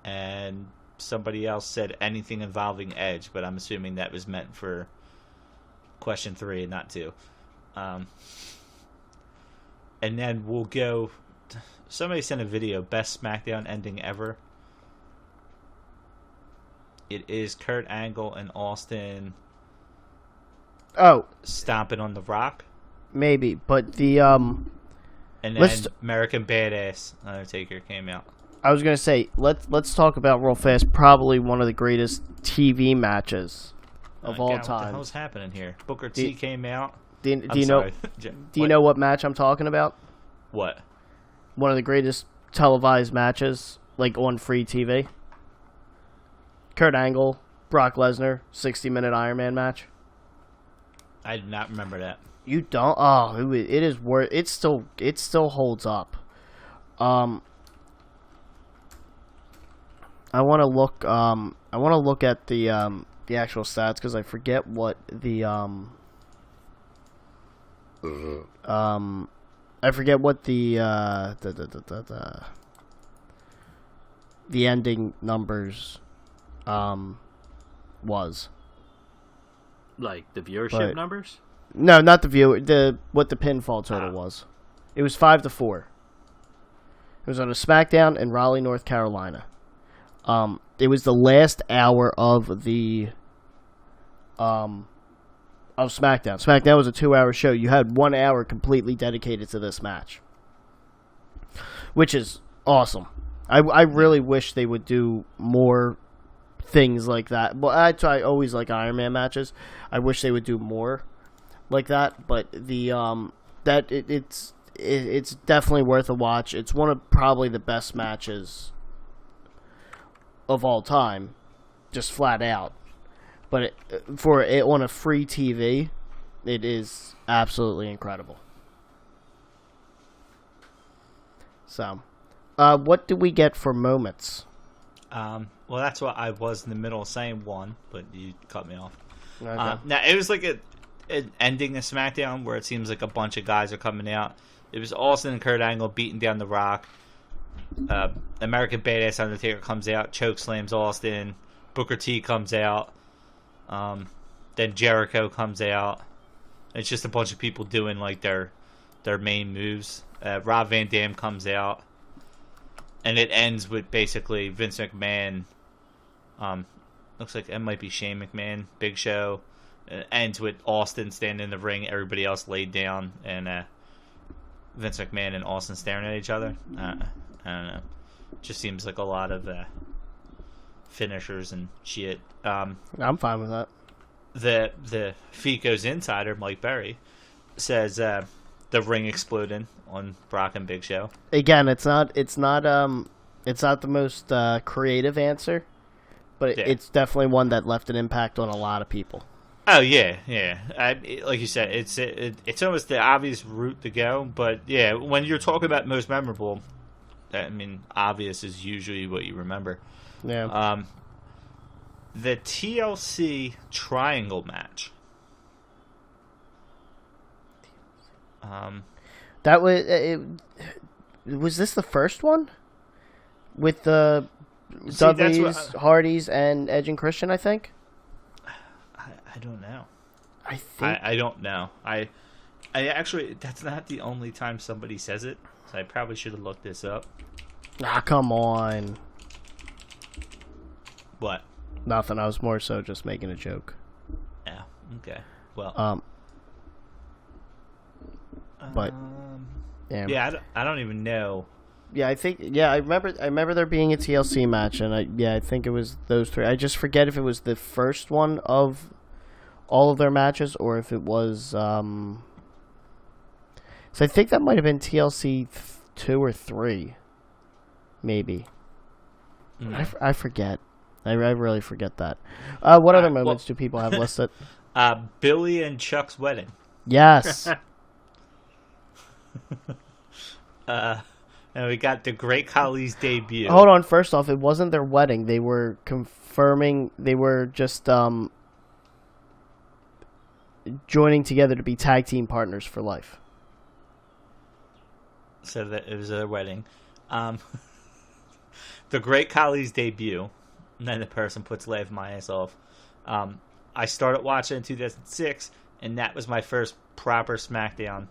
And somebody else said anything involving Edge, but I'm assuming that was meant for question 3 and not 2. And then we'll go... Somebody sent a video, best SmackDown ending ever. It is Kurt Angle and Austin stomping on the Rock. Maybe, but the And then American Badass Undertaker came out. I was gonna say let's talk about real fast. Probably one of the greatest TV matches of all God, time. What the hell's happening here? Booker T came out. Do you know what match I'm talking about? What? One of the greatest televised matches, like on free TV. Kurt Angle, Brock Lesnar, 60-minute Iron Man match. I did not remember that. You don't? Oh, it is worth. It still holds up. I want to look. I want to look at the actual stats because I forget what the I forget what the ending numbers was. Like the viewership numbers? No, not the what the pinfall total was. It was 5-4. It was on a SmackDown in Raleigh, North Carolina. It was the last hour of the of SmackDown. SmackDown was a 2-hour show. You had 1 hour completely dedicated to this match, which is awesome. I really wish they would do more things like that. Well, I always like Iron Man matches. I wish they would do more like that. But the it's definitely worth a watch. It's one of probably the best matches of all time, just flat out. But for it on a free TV, it is absolutely incredible. So, what do we get for moments? Well, that's what I was in the middle of saying one, but you cut me off. Okay. Now, it was like an ending of SmackDown where it seems like a bunch of guys are coming out. It was Austin and Kurt Angle beating down The Rock. American Badass Undertaker comes out, choke slams Austin. Booker T comes out. Then Jericho comes out. It's just a bunch of people doing like their main moves. Rob Van Dam comes out. And it ends with basically Vince McMahon. Looks like it might be Shane McMahon, Big Show. It ends with Austin standing in the ring, everybody else laid down, and Vince McMahon and Austin staring at each other. I don't know. Just seems like a lot of finishers and shit. I'm fine with that. The Fico's insider, Mike Berry, says the ring exploding on Brock and Big Show. Again, it's not the most creative answer, but it's definitely one that left an impact on a lot of people. Oh yeah. Like you said, it's almost the obvious route to go. But yeah, when you're talking about most memorable, I mean, obvious is usually what you remember. Yeah. The TLC Triangle match. That was this the first one with the Dudleys, Hardys, and Edge and Christian, I think. I don't know. I don't know. I actually, that's not the only time somebody says it. So I probably should have looked this up. Come on. What? Nothing. I was more so just making a joke. Yeah. Okay. Well. But. Yeah. I don't even know. Yeah, I think. Yeah, I remember there being a TLC match, and I think it was those three. I just forget if it was the first one of all of their matches, or if it was. So I think that might have been TLC 2 or 3, maybe. I forget. I really forget that. What other moments do people have listed? Billy and Chuck's wedding. Yes. And we got the Great Khali's debut. Hold on. First off, it wasn't their wedding. They were confirming. They were just joining together to be tag team partners for life. So that it was their wedding. The Great Khali's debut. And then the person puts laughing my ass off. I started watching in 2006, and that was my first proper SmackDown.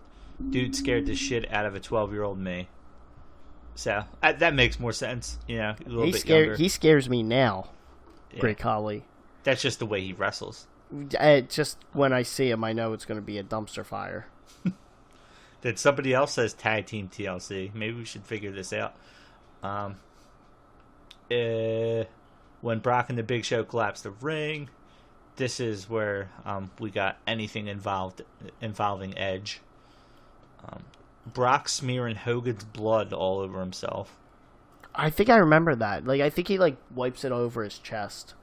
Dude scared the shit out of a 12-year-old me. So that makes more sense, you know. A little bit younger. He scares me now. Yeah. Great Khali. That's just the way he wrestles. Just when I see him, I know it's going to be a dumpster fire. Then somebody else says tag team TLC. Maybe we should figure this out. When Brock and the Big Show collapsed the ring, this is where we got anything involving Edge. Brock smearing Hogan's blood all over himself. I think I remember that. Like, I think he like wipes it over his chest.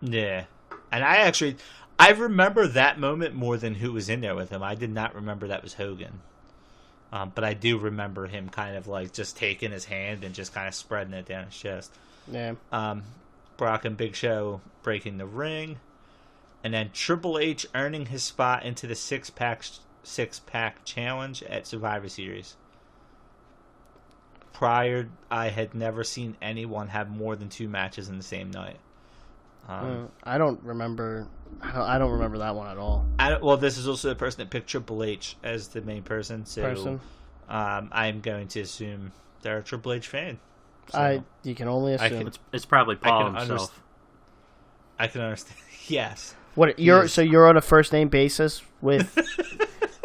Yeah, and I remember that moment more than who was in there with him. I did not remember that was Hogan. But I do remember him kind of like just taking his hand and just kind of spreading it down his chest. Yeah. Brock and Big Show breaking the ring. And then Triple H earning his spot into the six-pack challenge at Survivor Series. Prior, I had never seen anyone have more than 2 matches in the same night. I don't remember that one at all. Well, this is also the person that picked Triple H as the main person, so I'm going to assume they're a Triple H fan. So you can only assume. It's probably Paul himself. I can understand. Yes. What you're on a first name basis with?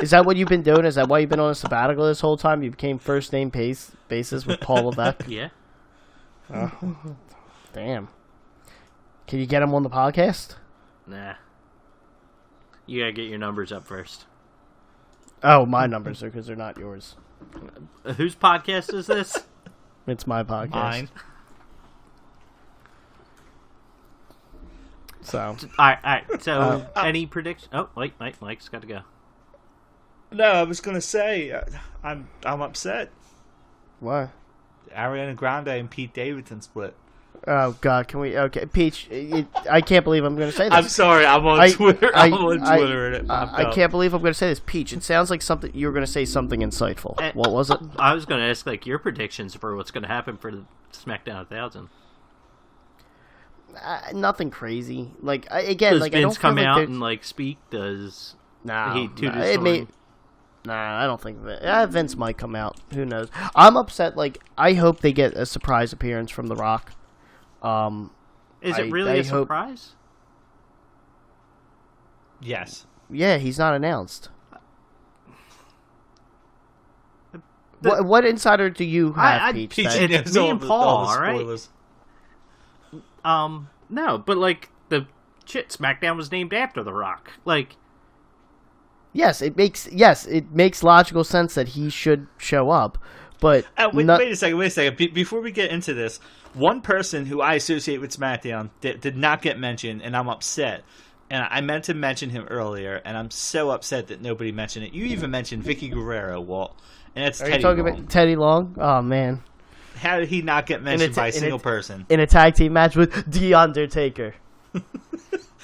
Is that what you've been doing? Is that why you've been on a sabbatical this whole time? You became first name basis with Paul Levesque? Yeah. Oh, damn. Can you get him on the podcast? Nah. You gotta get your numbers up first. Oh, my numbers are because they're not yours. Whose podcast is this? It's my podcast. Mine. So. All right. So, any prediction? Oh, wait, Mike's got to go. No, I was gonna say I'm upset. Why? Ariana Grande and Pete Davidson split. Oh God, can we? Okay, Peach, I can't believe I'm going to say this. I'm sorry, I'm on Twitter. I'm on Twitter. I can't believe I'm going to say this, Peach. It sounds like something you were going to say something insightful. What was it? I was going to ask like your predictions for what's going to happen for the SmackDown 1000. Nothing crazy. Like again, does like Vince I don't come feel out like and like speak? Does he toot his horn? Nah, I don't think Vince might come out. Who knows? I'm upset. Like I hope they get a surprise appearance from The Rock. Is it really a surprise? Yes. Yeah, he's not announced. What insider do you have, Peach? It's me and Paul, all right? No, but like SmackDown was named after The Rock. Like, yes, it makes logical sense that he should show up. But wait a second. Before we get into this, one person who I associate with SmackDown did not get mentioned, and I'm upset. And I meant to mention him earlier, and I'm so upset that nobody mentioned it. You even mentioned Vicky Guerrero, Walt, and that's Teddy Long. Are you talking about Teddy Long? Oh man, how did he not get mentioned by a single person in a tag team match with The Undertaker?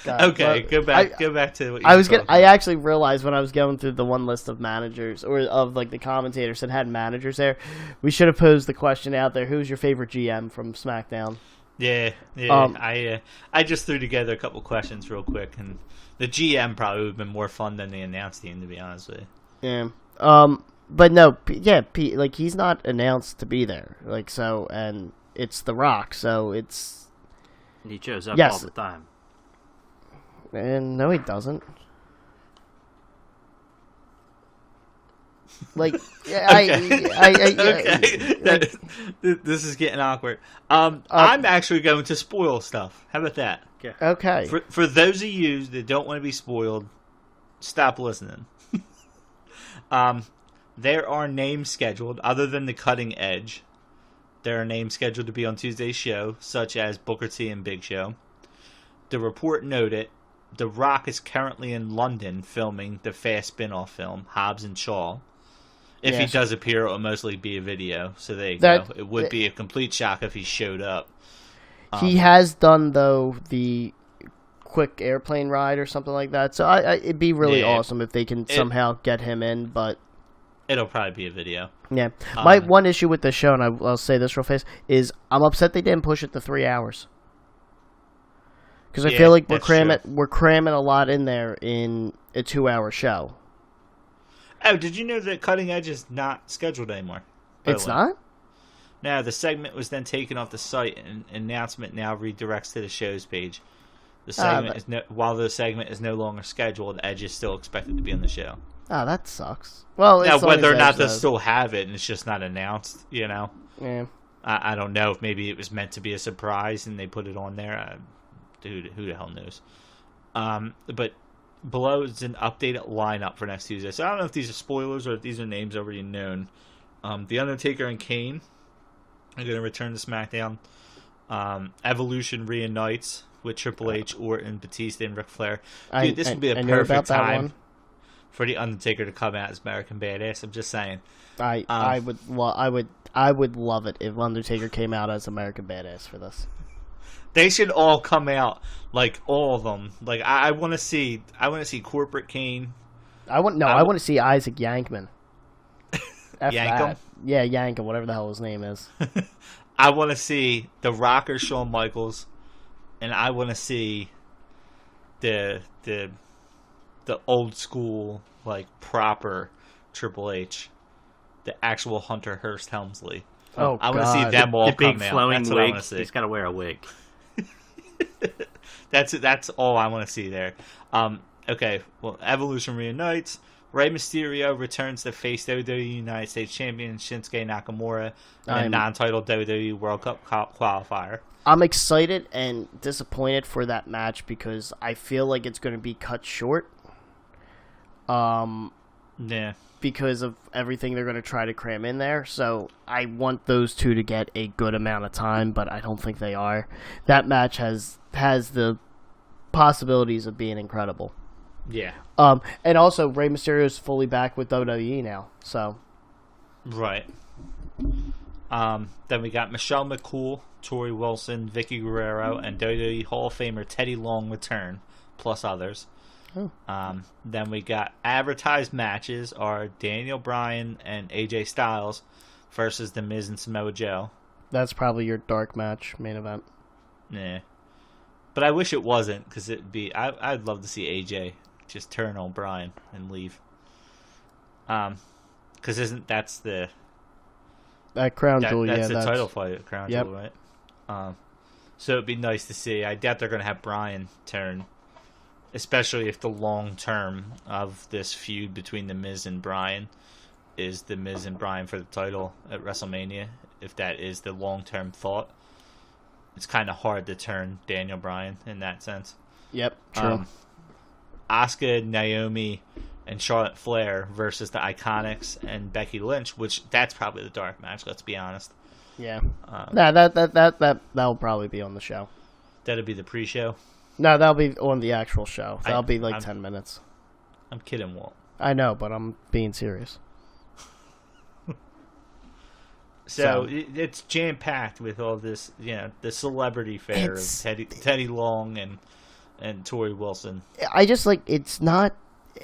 Okay, go back to what you I was I actually realized when I was going through the one list of managers or of like the commentators that had managers there, we should have posed the question out there: who's your favorite GM from SmackDown? Yeah. I just threw together a couple questions real quick, and the GM probably would have been more fun than the announce team, to be honest with you. Yeah. But no, like he's not announced to be there, like so, and it's The Rock, so it's. He shows up all the time. And no, he doesn't. Like, this is getting awkward. I'm actually going to spoil stuff. How about that? Okay. For those of you that don't want to be spoiled, stop listening. There are names scheduled other than the Cutting Edge. There are names scheduled to be on Tuesday's show, such as Booker T and Big Show. The report noted The Rock is currently in London filming the Fast spin-off film, Hobbs and Shaw. If he does appear, it will mostly be a video. So there you go. It would be a complete shock if he showed up. He has done, though, the quick airplane ride or something like that. So it'd be really awesome if they can somehow get him in, but... It'll probably be a video. Yeah. My one issue with the show, and I'll say this real fast, is I'm upset they didn't push it to 3 hours. Because I feel like we're cramming a lot in there in a 2-hour show. Oh, did you know that Cutting Edge is not scheduled anymore? It's not? No, the segment was then taken off the site, and an announcement now redirects to the show's page. The segment while the segment is no longer scheduled, Edge is still expected to be on the show. Oh, that sucks. Well, Now, as long whether as or not Edge they'll does. still have it and it's just not announced, Yeah. I don't know if maybe it was meant to be a surprise and they put it on there. Dude, who the hell knows? But below is an updated lineup for next Tuesday. So I don't know if these are spoilers or if these are names already known. The Undertaker and Kane are going to return to SmackDown. Evolution reunites with Triple H, Orton, Batista, and Ric Flair. Dude, this would be a I knew about perfect that time one. for the Undertaker to come out as American Badass. I'm just saying. I would love it if Undertaker came out as American Badass for this. They should all come out, like all of them. Like I want to see Corporate Kane. I want to see Isaac Yankman. F Yank him? that. Yeah, Yank him, whatever the hell his name is. I want to see the Rocker Shawn Michaels, and I want to see the old school, like proper Triple H, the actual Hunter Hearst Helmsley. Oh, I want to see God. them all The big come out. flowing That's what I wig. want to see. He's got to wear a wig. That's all I want to see there. Okay, well, Evolution reunites. Rey Mysterio returns to face WWE United States Champion Shinsuke Nakamura in a non-title WWE World Cup qualifier. I'm excited and disappointed for that match because I feel like it's going to be cut short. Yeah. Because of everything they're going to try to cram in there. So I want those two to get a good amount of time, but I don't think they are. That match has the possibilities of being incredible. Yeah. And also Rey Mysterio is fully back with WWE now. So Right. Then we got Michelle McCool, Tori Wilson, Vicky Guerrero, and WWE Hall of Famer Teddy Long return, plus others. Oh. Then we got advertised matches are Daniel Bryan and AJ Styles versus The Miz and Samoa Joe. that's probably your dark match main event. Nah. But I wish it wasn't, because it'd be... I'd love to see AJ just turn on Bryan and leave. Because that's the... That crown jewel, that's yeah. the title fight at Crown Yep. Jewel, right? So it'd be nice to see. I doubt they're going to have Bryan turn, especially if the long term of this feud between The Miz and Bryan is The Miz and Bryan for the title at WrestleMania. If that is the long term thought, it's kind of hard to turn Daniel Bryan in that sense. Yep, true. Asuka, Naomi, and Charlotte Flair versus the Iconics and Becky Lynch, which that's probably the dark match. Let's be honest. Yeah. That'll probably be on the show. That'd be the pre-show. No, that'll be on the actual show. That'll be like I'm 10 minutes. I'm kidding, Walt. I know, but I'm being serious. So it's jam packed with all this, the celebrity fair of Teddy Long and Tori Wilson. I just it's not.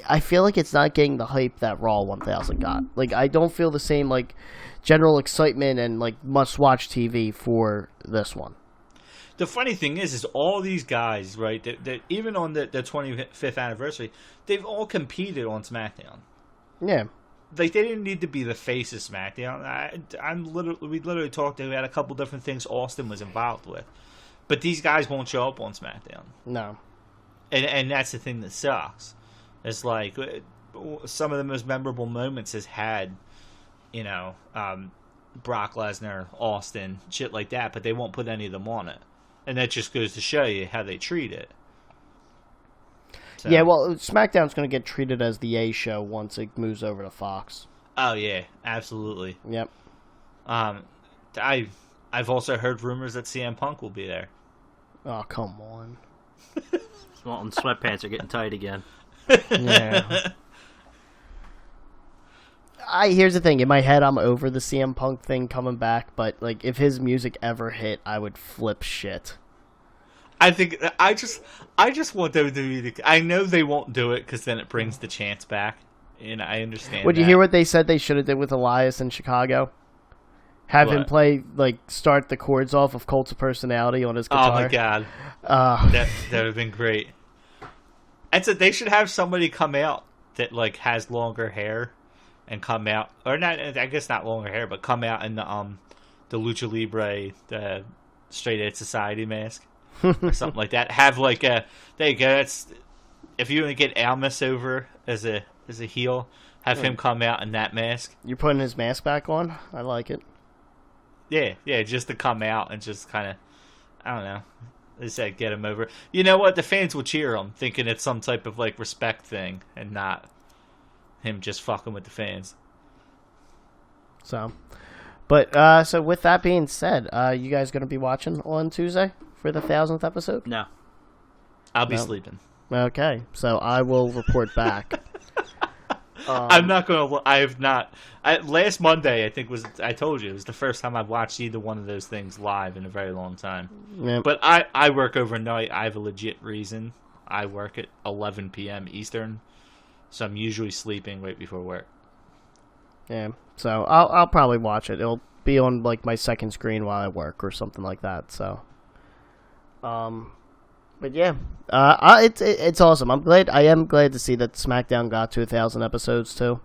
I feel like it's not getting the hype that Raw 1000 got. Like, I don't feel the same general excitement and must-watch TV for this one. The funny thing is all these guys, right? That even on the 25th anniversary, they've all competed on SmackDown. Yeah. They didn't need to be the face of SmackDown. We literally talked about a couple different things Austin was involved with, but these guys won't show up on SmackDown. No. And that's the thing that sucks. It's like some of the most memorable moments has had, Brock Lesnar, Austin, shit like that, but they won't put any of them on it. And that just goes to show you how they treat it. So. Yeah, well, SmackDown's going to get treated as the A show once it moves over to Fox. Oh, yeah, absolutely. Yep. I've also heard rumors that CM Punk will be there. Oh, come on. Walton sweatpants are getting tight again. Yeah. Here's the thing. In my head, I'm over the CM Punk thing coming back, but if his music ever hit, I would flip shit. I think I just want WWE to. I know they won't do it because then it brings the chance back, and I understand. Would you hear what they said they should have did with Elias in Chicago? Have him play start the chords off of Cult of Personality on his guitar. Oh my god, that would have been great. They should have somebody come out that has longer hair, and come out, or not. I guess not longer hair, but come out in the Lucha Libre, the Straight Edge Society mask, or something like that. Have there you go. That's if you want to get Almas over as a as a heel. Have him come out in that mask. You're putting his mask back on? I like it. Yeah, just to come out and just kind of, I don't know, just get him over. You know what? The fans will cheer him, thinking it's some type of like respect thing, and not him just fucking with the fans. So, so with that being said, you guys going to be watching on Tuesday for the 1000th episode? No. I'll be sleeping. Okay, so I will report back. I'm not gonna. I have not. Last Monday, I think I told you it was the first time I've watched either one of those things live in a very long time. Yeah. But I work overnight. I have a legit reason. I work at 11 p.m. Eastern, so I'm usually sleeping right before work. Yeah, so I'll probably watch it. It'll be on like my second screen while I work or something like that. So, but yeah, it's awesome. I am glad to see that SmackDown got to 1,000 episodes too.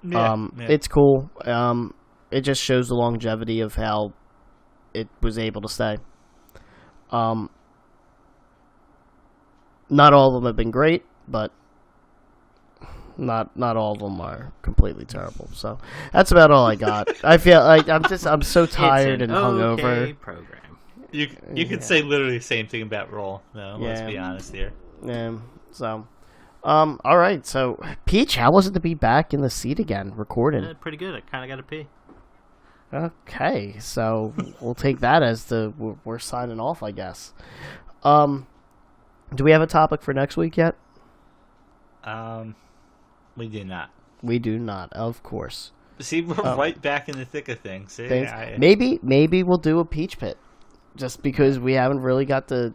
Yeah. It's cool. It just shows the longevity of how it was able to stay. Not all of them have been great, but not all of them are completely terrible. So that's about all I got. I feel like I'm so tired and hungover. Okay program. You could say literally the same thing about Raw. No, let's be honest here. Yeah. So, all right. So, Peach, how was it to be back in the seat again, recording? Pretty good. I kind of got to pee. Okay, so we'll take that as we're signing off, I guess. Do we have a topic for next week yet? We do not. We do not, of course. See, we're right back in the thick of things. See, maybe we'll do a Peach Pit, just because we haven't really got to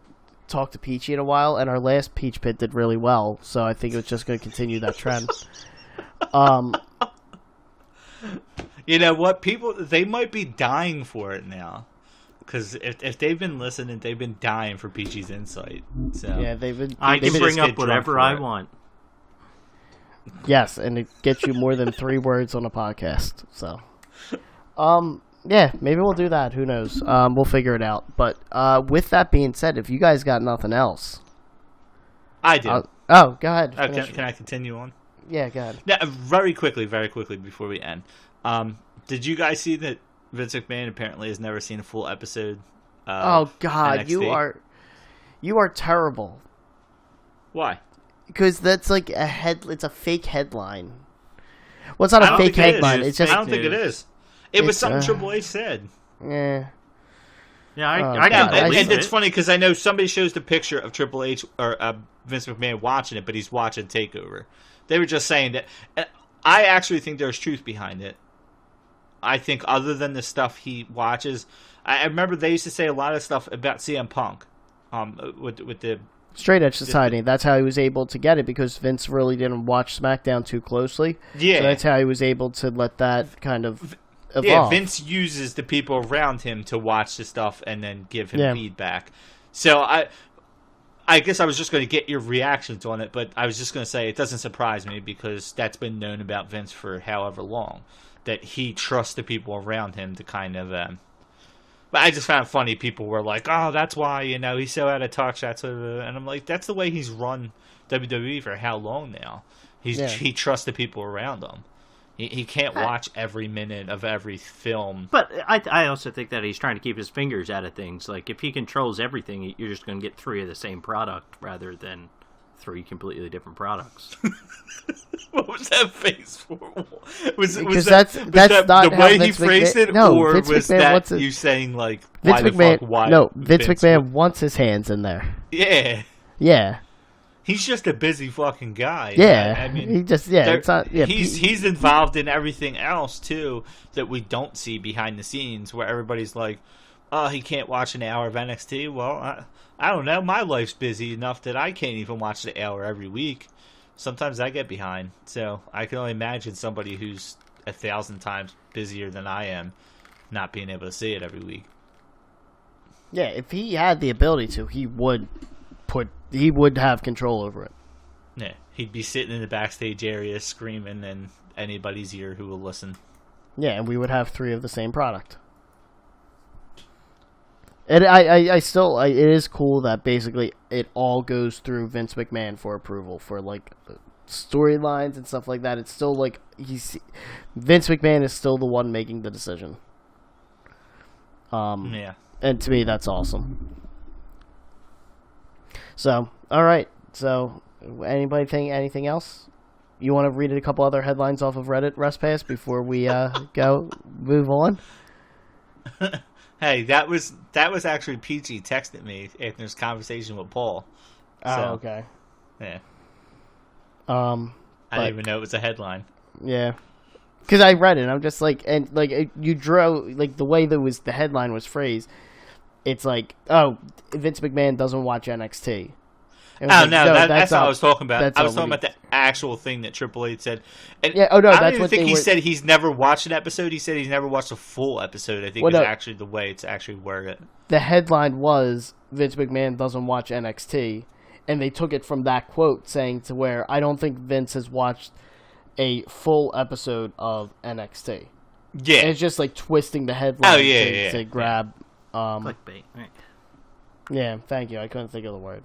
talk to Peachy in a while, and our last Peach Pit did really well, so I think it's just going to continue that trend. You know what? People, they might be dying for it now. Because if they've been listening, they've been dying for Peachy's insight. So yeah, they've been. I can bring up whatever I want. Yes, and it gets you more than 3 words on a podcast. So, yeah, maybe we'll do that. Who knows? We'll figure it out. But with that being said, if you guys got nothing else, I do. Go ahead. Can I continue on? Yeah, go ahead. Now, very quickly before we end. Did you guys see that Vince McMahon apparently has never seen a full episode? Oh God, NXT? you are terrible. Why? Because that's like it's a fake headline. Well, it's not a fake headline. It's just I don't think it is. It was something Triple H said. Yeah. Yeah, I can believe and it's funny because I know somebody shows the picture of Triple H or Vince McMahon watching it, but he's watching TakeOver. They were just saying that. I actually think there's truth behind it. I think other than the stuff he watches, I remember they used to say a lot of stuff about CM Punk, with the Straight Edge Society. That's how he was able to get it, because Vince really didn't watch SmackDown too closely. Yeah, so that's how he was able to let that kind of evolve. Yeah, Vince uses the people around him to watch the stuff and then give him feedback. So I guess I was just going to get your reactions on it, but I was just going to say it doesn't surprise me because that's been known about Vince for however long, that he trusts the people around him to kind of. But I just found it funny. People were like, "Oh, that's why he's so out of touch." And I'm like, "That's the way he's run WWE for how long now? He trusts the people around him. He can't watch every minute of every film." But I also think that he's trying to keep his fingers out of things. Like, if he controls everything, you're just going to get 3 of the same product rather than 3 completely different products. What was that face for? Was that's not the how way Vince he phrased McMahon, it, no, or Vince was McMahon that you saying like Vince why McMahon? the fuck? Why? No, Vince McMahon wants his hands in there. Yeah. Yeah. He's just a busy fucking guy. Yeah, I mean, he just it's not. Yeah, he's involved in everything else too that we don't see behind the scenes, where everybody's like, "Oh, he can't watch an hour of NXT." Well, I don't know. My life's busy enough that I can't even watch the hour every week. Sometimes I get behind, so I can only imagine somebody who's 1,000 times busier than I am not being able to see it every week. Yeah, if he had the ability to, he would have control over it. Yeah, he'd be sitting in the backstage area screaming in anybody's ear who will listen. Yeah, and we would have 3 of the same product. And it is cool that basically it all goes through Vince McMahon for approval for like storylines and stuff like that, it's still like Vince McMahon is still the one making the decision. Yeah. And to me, that's awesome. So, all right. So, anybody think anything else? You want to read a couple other headlines off of Reddit, RestPass, before we move on? Hey, that was actually Peachy texted me after his conversation with Paul. Oh, So, okay. Yeah. I I didn't even know it was a headline. Yeah. Because I read it, and I'm just like, and like you drew like the way the headline was phrased. It's like, oh, Vince McMahon doesn't watch NXT. Oh, like, no, that's not what I was talking about. I was talking what about the actual thing that Triple H said. And Yeah, oh, no, I don't that's even what think they he were- said he's never watched an episode. He said he's never watched a full episode. I think Well, is no. actually the way it's actually worded. the headline was Vince McMahon doesn't watch NXT, and they took it from that quote saying to where I don't think Vince has watched a full episode of NXT. Yeah. And it's just like twisting the headline yeah. to grab. Clickbait. Right. Yeah, thank you. I couldn't think of the word.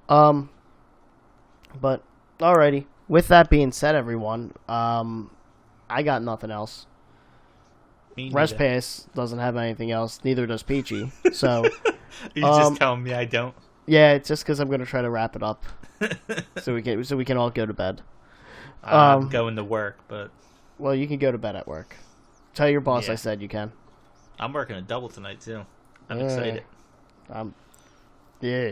But alrighty. With that being said, everyone, I got nothing else. Me neither. RestPass doesn't have anything else. Neither does Peachy. So You just telling me I don't. yeah, it's just because I'm gonna try to wrap it up, so we can all go to bed. I'm going to work, but Well, you can go to bed at work. Tell your boss Yeah. I said you can. I'm working a double tonight too. I'm Yeah. excited. Yeah.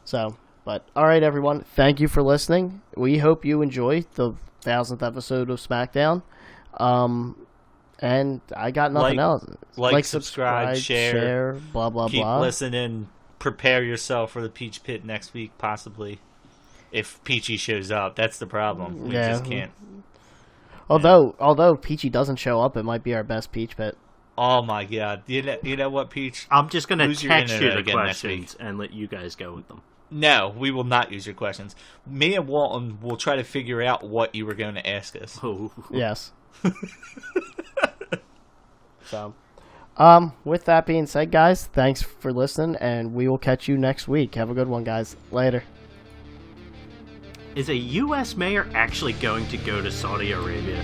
So, but all right, everyone. Thank you for listening. We hope you enjoyed the 1000th episode of SmackDown. And I got nothing Like- else. like, subscribe, share, blah blah Keep blah. listening. Prepare yourself for the Peach Pit next week, possibly. If Peachy shows up, that's the problem. We Yeah. just can't. Although Peachy doesn't show up, it might be our best Peach Pit. Oh my God! You know what, Peach? I'm just gonna Use your text you internet the again next questions and let you guys go with them. No, we will not use your questions. Me and Walton will try to figure out what you were going to ask us. Oh, Yes. So, with that being said, guys, thanks for listening, and we will catch you next week. Have a good one, guys. Later. is a U.S. mayor actually going to go to Saudi Arabia?